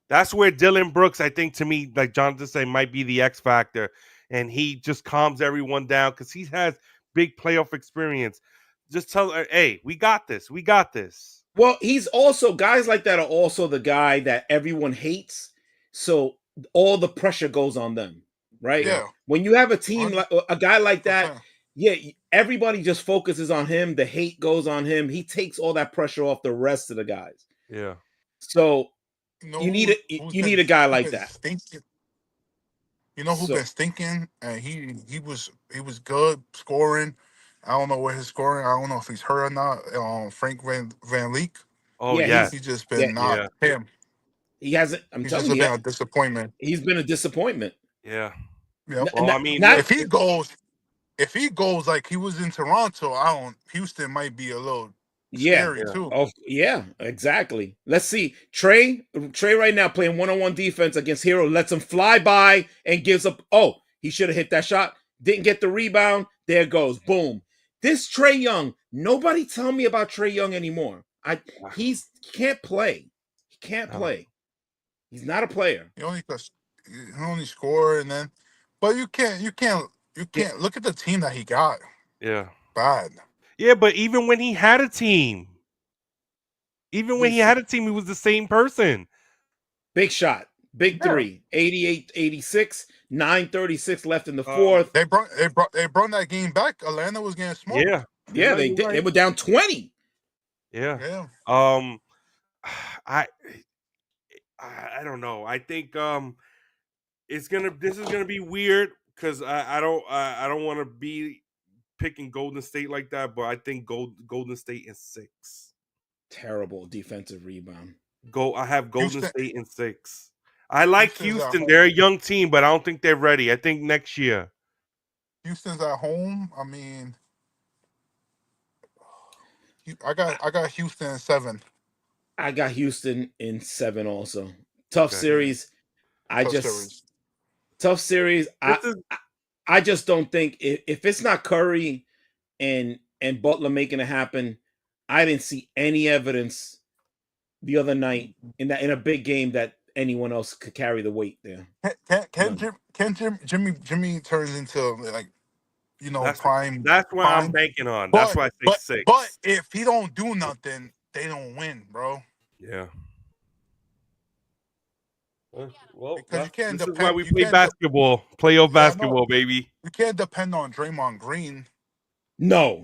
That's where Dylan Brooks, I think, to me, like Jonathan said, might be the X factor, and he just calms everyone down because he has big playoff experience. Just tell her, hey, we got this. We got this. Well, he's also guys like that are also the guy that everyone hates. So all the pressure goes on them, right? Yeah. Yeah, When you have a team like a guy like that, 100%. yeah, everybody just focuses on him. The hate goes on him. He takes all that pressure off the rest of the guys. Yeah. So You know you need a you need a guy who's like been that. stinking? You know who So been stinking? And he was good scoring. I don't know where he's scoring. I don't know if he's hurt or not. Frank Van Leek. Oh yeah, yes. He just yeah, been not Yeah. him. he hasn't. I'm He's just telling you, been a disappointment. he's been a disappointment. Yeah. Yep. Well, I mean, Not If he goes like he was in Toronto, Houston might be a little yeah. scary yeah. too. Oh yeah, exactly. Let's see. Trey right now playing one-on-one defense against Hero, lets him fly by and gives up. Oh, he should have hit that shot. Didn't get the rebound. There goes. Boom. This Trey Young, nobody tell me about Trey Young anymore. He can't play. He can't play. He's not a player. He only score and then, but you can't look at the team that he got. Yeah. Bad. Yeah, but even when he had a team, he was the same person. Big shot. Big Yeah. three. 88-86. 9:36 left in the fourth. They brought that game back. Atlanta was getting smoked. Yeah. Yeah, they You're did. right. They were down 20. Yeah. Yeah. I I don't know. I think this is gonna be weird because I don't want to be picking Golden State like that, but I think Golden State in 6. Terrible defensive rebound. I have Golden Houston- State in 6. I like Houston's at Houston. home. They're a young team, but I don't think they're ready. I think next year. Houston's at home. I mean, I got Houston in 7. I got Houston in 7 also. Tough Okay. series. Series. Tough series. I just don't think if it's not Curry and Butler making it happen, I didn't see any evidence the other night in a big game that anyone else could carry the weight there. Jimmy turns into like prime. That's what prime. I'm banking on. But, That's why I say 6. But if he don't do nothing, they don't win, bro. Yeah. Well, Because you can't this is depend. why we you play can't basketball. Playoff Yeah, basketball, baby. You can't depend on Draymond Green. No.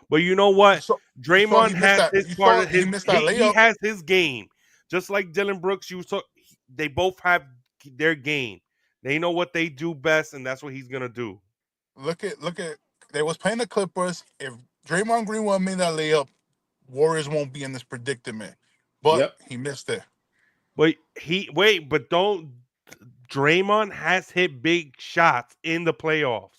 But you know what? So Draymond he missed has that- his you part saw of his. he missed that He layup. has his game, just like Dylan Brooks. They both have their game. They know what they do best, and that's what he's gonna do. Look at they was playing the Clippers. If Draymond Green would have made that layup, Warriors won't be in this predicament. But he missed it. But don't. Draymond has hit big shots in the playoffs.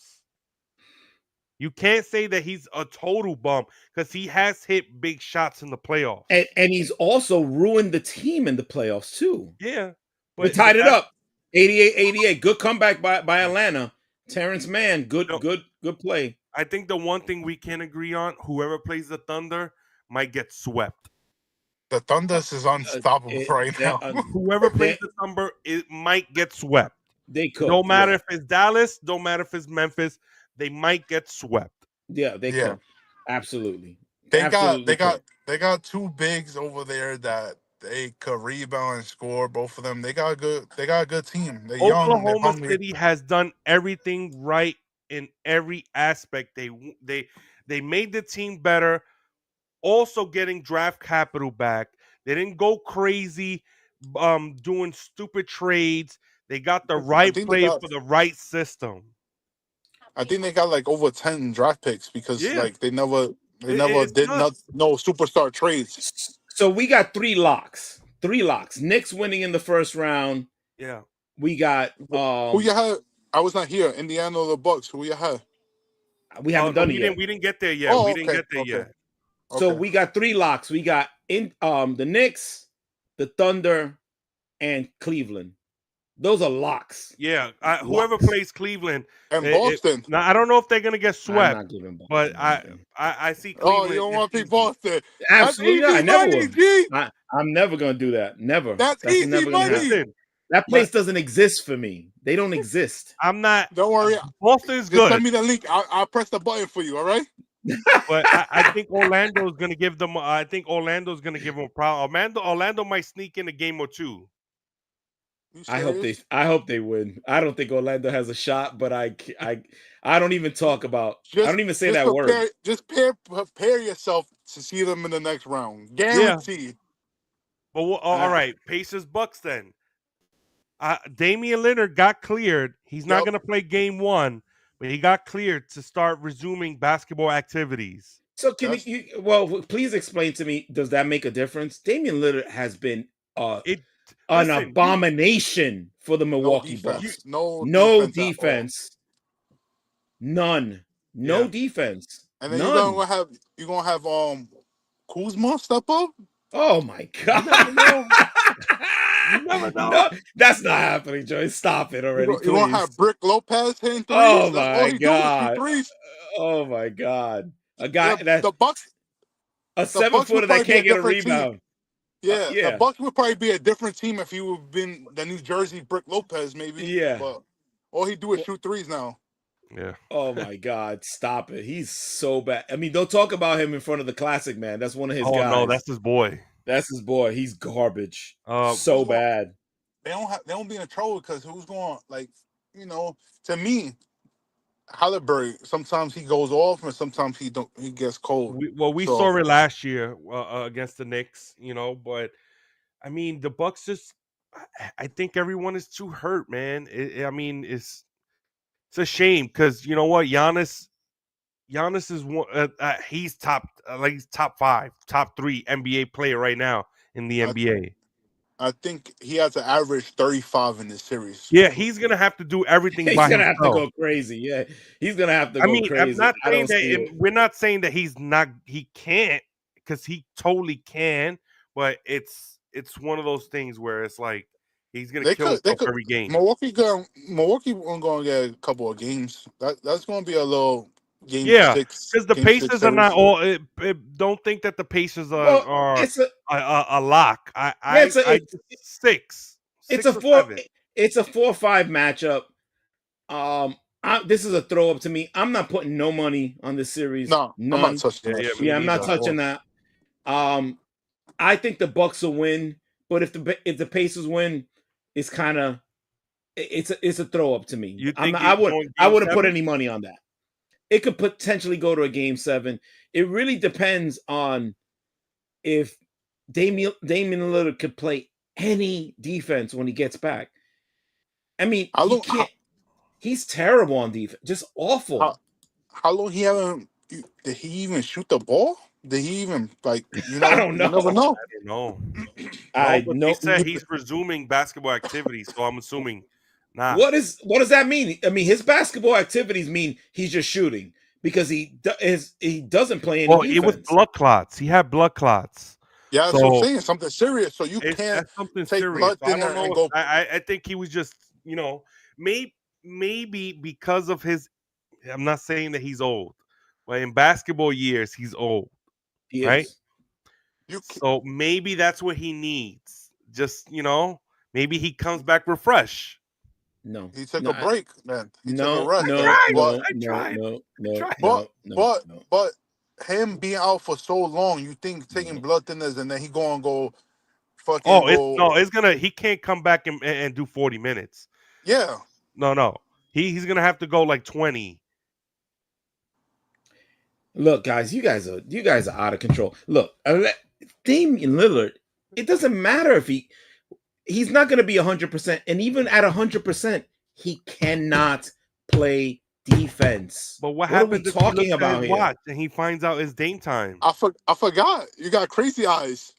You can't say that he's a total bum because he has hit big shots in the playoffs. And he's also ruined the team in the playoffs too. Yeah. We tied it up. 88-88. Good comeback by Atlanta. Terrence Mann, good play. I think the one thing we can agree on, whoever plays the Thunder might get swept. The Thunder is unstoppable right now. Whoever plays the Thunder, it might get swept. They could. Don't matter if it's Dallas, don't matter if it's Memphis, they might get swept. Yeah, they could. Absolutely. They got 2 bigs over there that they could rebound and score. Both of them. They got a good team. They're young. Oklahoma City has done everything right in every aspect. They made the team better. Also getting draft capital back. They didn't go crazy doing stupid trades. They got the right player for the right system. I think they got like over 10 draft picks because they never did no superstar trades. So we got 3 locks. 3 locks. Knicks winning in the first round. Yeah. We got who you had? I was not here. Indiana or the Bucks. Who you had? We haven't done it yet. We didn't get there yet. Oh, we didn't get there yet. So we got 3 locks. We got the Knicks, the Thunder, and Cleveland. Those are locks. Yeah, whoever plays Cleveland and Boston. Now I don't know if they're gonna get swept, but I see Cleveland. Oh, you don't want to pick Boston? Absolutely not. I never money, would. I'm never gonna do that. Never. That's easy never money. That place doesn't exist for me. They don't exist. I'm not. Don't worry. Boston's Just good. send me the link. I'll press the button for you. All right. But I think Orlando's going to give them. I think Orlando's going to give them a problem. Orlando might sneak in a game or two. You I hope serious? they win. I don't think Orlando has a shot, but I don't even talk about. I don't even say that word. Prepare yourself to see them in the next round. Yeah. Guaranteed. But all right, Pacers Bucks then. Damian Lillard got cleared. He's not going to play game 1, but he got cleared to start resuming basketball activities. So can you please explain to me, does that make a difference? Damian Lillard has been an abomination for the Milwaukee Bucks. No defense. None. No defense. And then None. you're gonna have Kuzma step up? Oh my god. You never know. You never know. No, that's not happening, Joey. Stop it already. You're gonna have Brick Lopez hitting threes. Oh That's all my he god. do is threes. Oh my god. A guy the Bucks, a 7-footer that can't get a rebound. Yeah, the Bucks would probably be a different team if he would have been the New Jersey Brick Lopez, maybe. Yeah. But all he do is shoot threes now. Yeah. Oh my god, stop it. He's so bad. I mean, don't talk about him in front of the classic, man. That's one of his guys. Oh no, that's his boy. That's his boy. He's garbage. So bad. They don't be in trouble because who's going, like, to me, Halliburton, sometimes he goes off and sometimes he gets cold. We saw it last year against the Knicks, but I mean the Bucks just I think everyone is too hurt, man. It's a shame because you know what, Giannis is one. He's top 5, top 3 NBA player right now in the NBA. I think he has an average 35 in this series. Yeah, he's gonna have to do everything by himself. He's gonna have to go crazy. Yeah, he's gonna have to go crazy. I'm not saying that we're not saying that he can't, because he totally can, but it's one of those things where it's like he's gonna kill himself every game. Milwaukee gonna get a couple of games. That's gonna be a little game 6. Because the Pacers are not all. Don't think that the Pacers are a lock. It's 6. It's a 4-5 matchup. This is a throw up to me. I'm not putting no money on this series. No, none. I'm not touching that. I'm not touching that. I think the Bucks will win, but if the Pacers win, it's kind of it's a throw up to me. I wouldn't put any money on that. It could potentially go to a game 7. It really depends on if Damian Lillard could play any defense when he gets back. I mean, he's terrible on defense, just awful. How long did he even shoot the ball? Did he even I don't know. You never know. I don't know. He said he's resuming basketball activities, so I'm assuming not. What does that mean? I mean, his basketball activities mean he's just shooting because he doesn't play any defense. It was blood clots. He had blood clots. Yeah, that's what I'm saying. Something serious. So you can't take blood thinner and go. I think he was just, maybe because of his. I'm not saying that he's old, but in basketball years, he's old. Right? So maybe that's what he needs. Just, maybe he comes back refreshed. No. He took a break, man. He took a rest. I tried. But him being out for so long, you think taking blood thinners and then he go fucking he can't come back and do 40 minutes. Yeah. No. He's gonna have to go like 20. Look, guys, you guys are out of control. Look, Damian Lillard, it doesn't matter if he's not going to be 100%, and even at 100%, he cannot play defense. But what happens if talking about his watch and he finds out it's Dame time? I forgot. You got crazy eyes.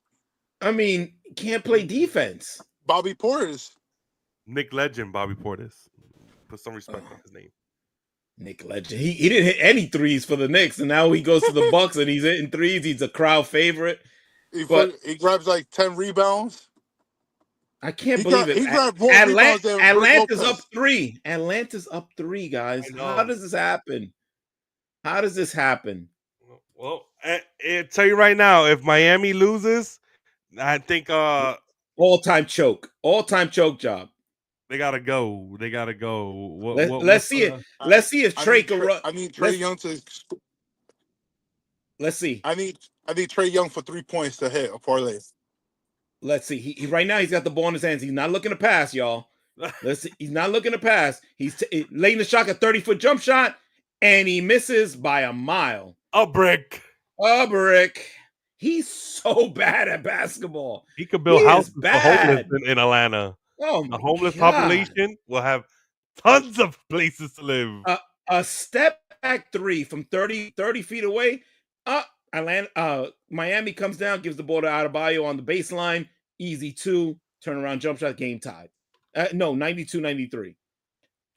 I mean, can't play defense. Bobby Portis. Nick Legend, Bobby Portis. Put some respect on his name. Nick Legend. He didn't hit any threes for the Knicks, and now he goes to the Bucks and he's hitting threes. He's a crowd favorite. He grabs like 10 rebounds. I can't believe it. Atlanta's up 3. Atlanta's up 3, guys. How does this happen? Well, I tell you right now, if Miami loses, I think all-time choke job. They gotta go. Let's see it. Let's see if Trey can run. I need Trey Young to. Let's see. I need Trey Young for 3 points to hit a parlay. Let's see. He right now he's got the ball in his hands. He's not looking to pass, y'all. Let's see. He's not looking to pass. He's laying the shot, a 30-foot jump shot, and he misses by a mile. A brick. A brick. He's so bad at basketball. He could build houses for homeless bad. in Atlanta. Oh my The homeless God. population will have tons of places to live. A step back three from 30 feet away. Miami comes down, gives the ball to Adebayo on the baseline. Easy two. Turnaround jump shot. Game tied. No, 92-93.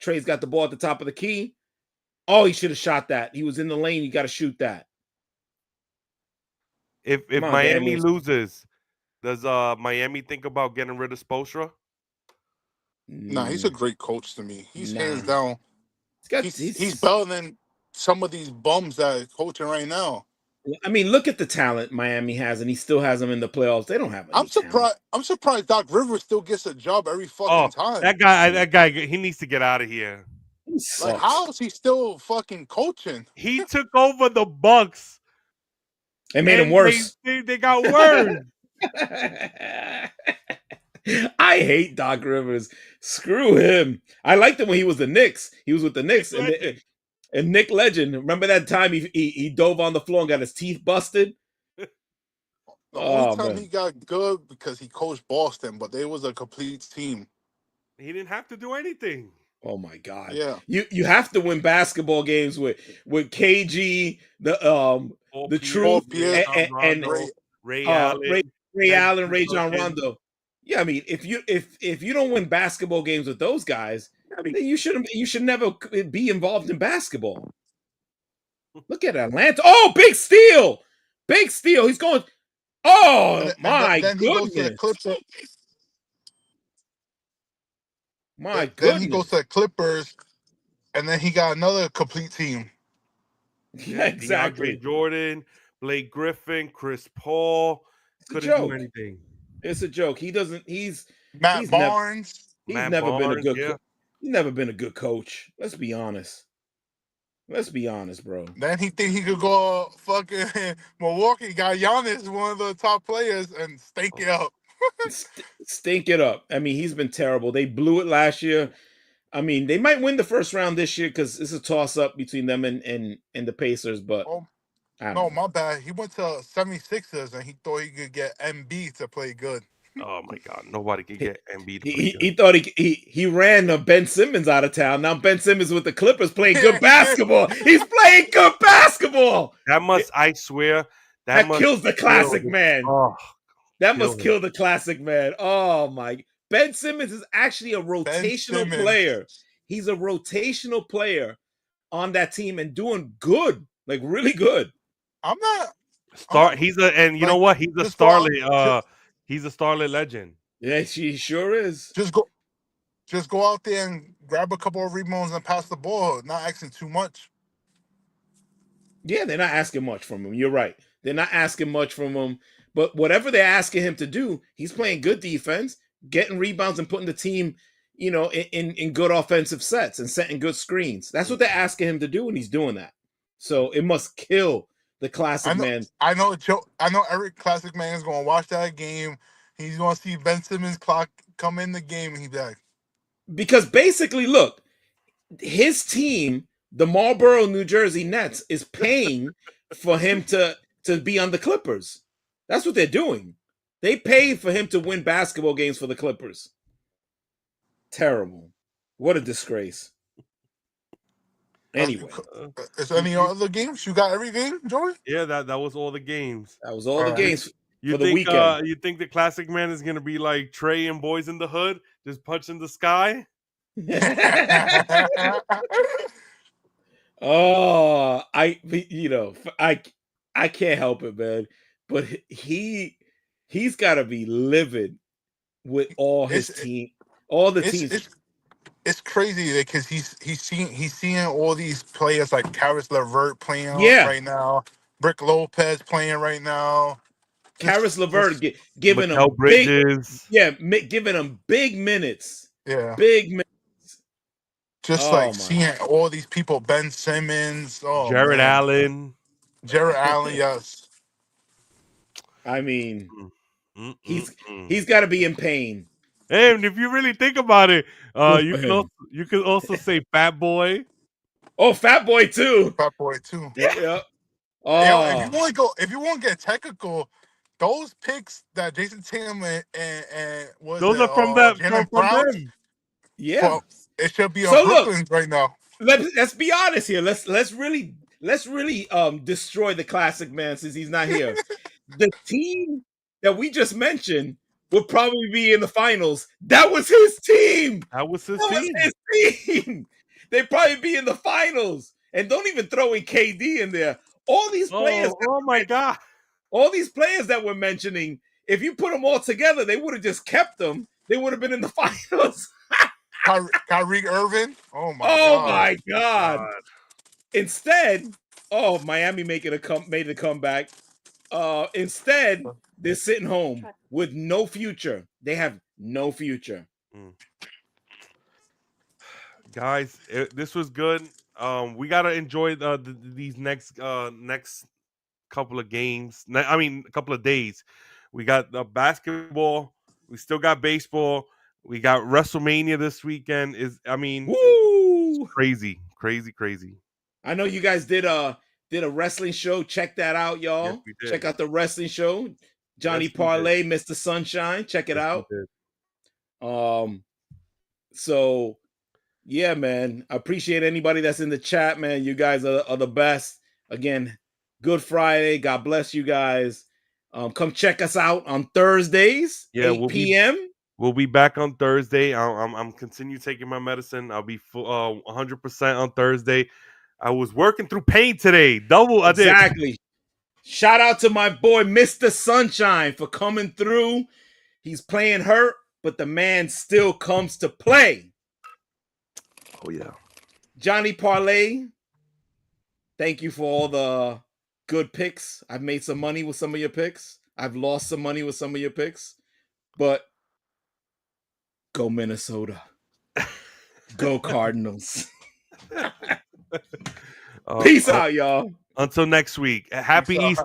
Trey's got the ball at the top of the key. Oh, he should have shot that. He was in the lane. You got to shoot that. If Miami loses, does Miami think about getting rid of Spoelstra? Nah, he's a great coach to me. He's hands down. He's better than some of these bums that are coaching right now. I mean, look at the talent Miami has, and he still has them in the playoffs. They don't have any talent. I'm surprised Doc Rivers still gets a job every fucking time. That guy, he needs to get out of here. Like, how is he still fucking coaching? He took over the Bucks. It made him worse. They got worse. I hate Doc Rivers. Screw him. I liked him when he was the Knicks. He was with the Knicks. And Nick Legend. Remember that time he dove on the floor and got his teeth busted? The only time he got good because he coached Boston, but they was a complete team. He didn't have to do anything. Oh my God! Yeah, you have to win basketball games with KG, the Truth, and Ray Allen, Rajon Rondo. Yeah, I mean, if you don't win basketball games with those guys, then you should never be involved in basketball. Look at Atlanta. Oh, big steal! Big steal. He's going. Oh my goodness! He goes to the Clippers. My goodness. Then he goes to the Clippers, and then he got another complete team. Yeah, exactly. DeAndre Jordan, Blake Griffin, Chris Paul. Couldn't do anything. It's a joke. He doesn't. Matt Barnes. He's never been a good. Yeah. He's never been a good coach. Let's be honest. Let's be honest, bro. Then he think he could go fucking Milwaukee. Got Giannis, one of the top players, and stink it up. Stink it up. I mean, he's been terrible. They blew it last year. I mean, they might win the first round this year because it's a toss-up between them and the Pacers, but no, my bad. He went to 76ers and he thought he could get MB to play good. Oh my God, nobody could get MB to play good. He thought he ran Ben Simmons out of town. Now Ben Simmons with the Clippers playing good basketball. He's playing good basketball. I swear, that kills the classic man. Oh. That must kill the classic man. Oh my! Ben Simmons is actually a rotational player. He's a rotational player on that team and doing good, like really good. I'm not He's you know what? He's a starlet. He's a starlet legend. Yeah, he sure is. Just go out there and grab a couple of rebounds and pass the ball. Not asking too much. Yeah, they're not asking much from him. You're right. They're not asking much from him. But whatever they're asking him to do, he's playing good defense, getting rebounds and putting the team, in good offensive sets and setting good screens. That's what they're asking him to do, and he's doing that. So it must kill the classic man. I know every classic man is going to watch that game. He's going to see Ben Simmons clock come in the game, and he's like. Because basically, look, his team, the Marlboro, New Jersey Nets, is paying for him to be on the Clippers. That's what they're doing. They paid for him to win basketball games for the Clippers. Terrible. What a disgrace. Anyway. Is there any other games? You got every game, Joey? Yeah, that was all the games. That was all the games for the weekend. You think the classic man is going to be like Trey and Boys in the Hood, just punching the sky? Oh, I can't help it, man. But he's got to be livid with all his team, all the teams. It's crazy because he's seeing all these players like Karis LeVert playing right now, Brick Lopez playing right now. Karis LeVert giving him giving him big minutes. Yeah, big minutes. Just seeing all these people, Ben Simmons, Jared Allen. Jared Allen, yes. I mean, he's Mm-mm-mm. got to be in pain. And if you really think about it, Good you for can him. also say Fat Boy. Oh, Fat Boy too. Fat Boy too. Yeah. Yo, if Oh, you want to get technical, those picks that Jason Tatum and was it Those are from that Jalen from Brown them. yeah. it should be on So look, Brooklyn right now. let's be honest here. Let's really destroy the classic man since he's not here. The team that we just mentioned would probably be in the finals. That was his team. That was his That was team. his team. They'd probably be in the finals. And don't even throw in KD in there. All these players, Oh my God. all these players that we're mentioning, if you put them all together, they would have just kept them. They would have been in the finals. Kyrie Irving. Oh my Oh god. my God. Instead, Miami made a comeback. Instead, they're sitting home with no future. They have no future. Guys, this was good. We gotta enjoy these next couple of games. I mean, a couple of days. We got the basketball. We still got baseball. We got WrestleMania this weekend. Woo! Crazy. I know you guys did a wrestling show. Check that out, y'all. Yes, we did. Check out the wrestling show. Johnny Yes, we Parlay, Mr. Sunshine. Check it out. So yeah, man. I appreciate anybody that's in the chat, man. You guys are the best. Again, Good Friday. God bless you guys. Come check us out on Thursdays, 8 p.m. We'll be back on Thursday. I'm continue taking my medicine. I'll be full 100% on Thursday. I was working through pain today. Double. Exactly. Shout out to my boy, Mr. Sunshine, for coming through. He's playing hurt, but the man still comes to play. Oh, yeah. Johnny Parlay, thank you for all the good picks. I've made some money with some of your picks. I've lost some money with some of your picks. But go Minnesota. Go Cardinals. Peace out, y'all. Until next week. Happy Easter.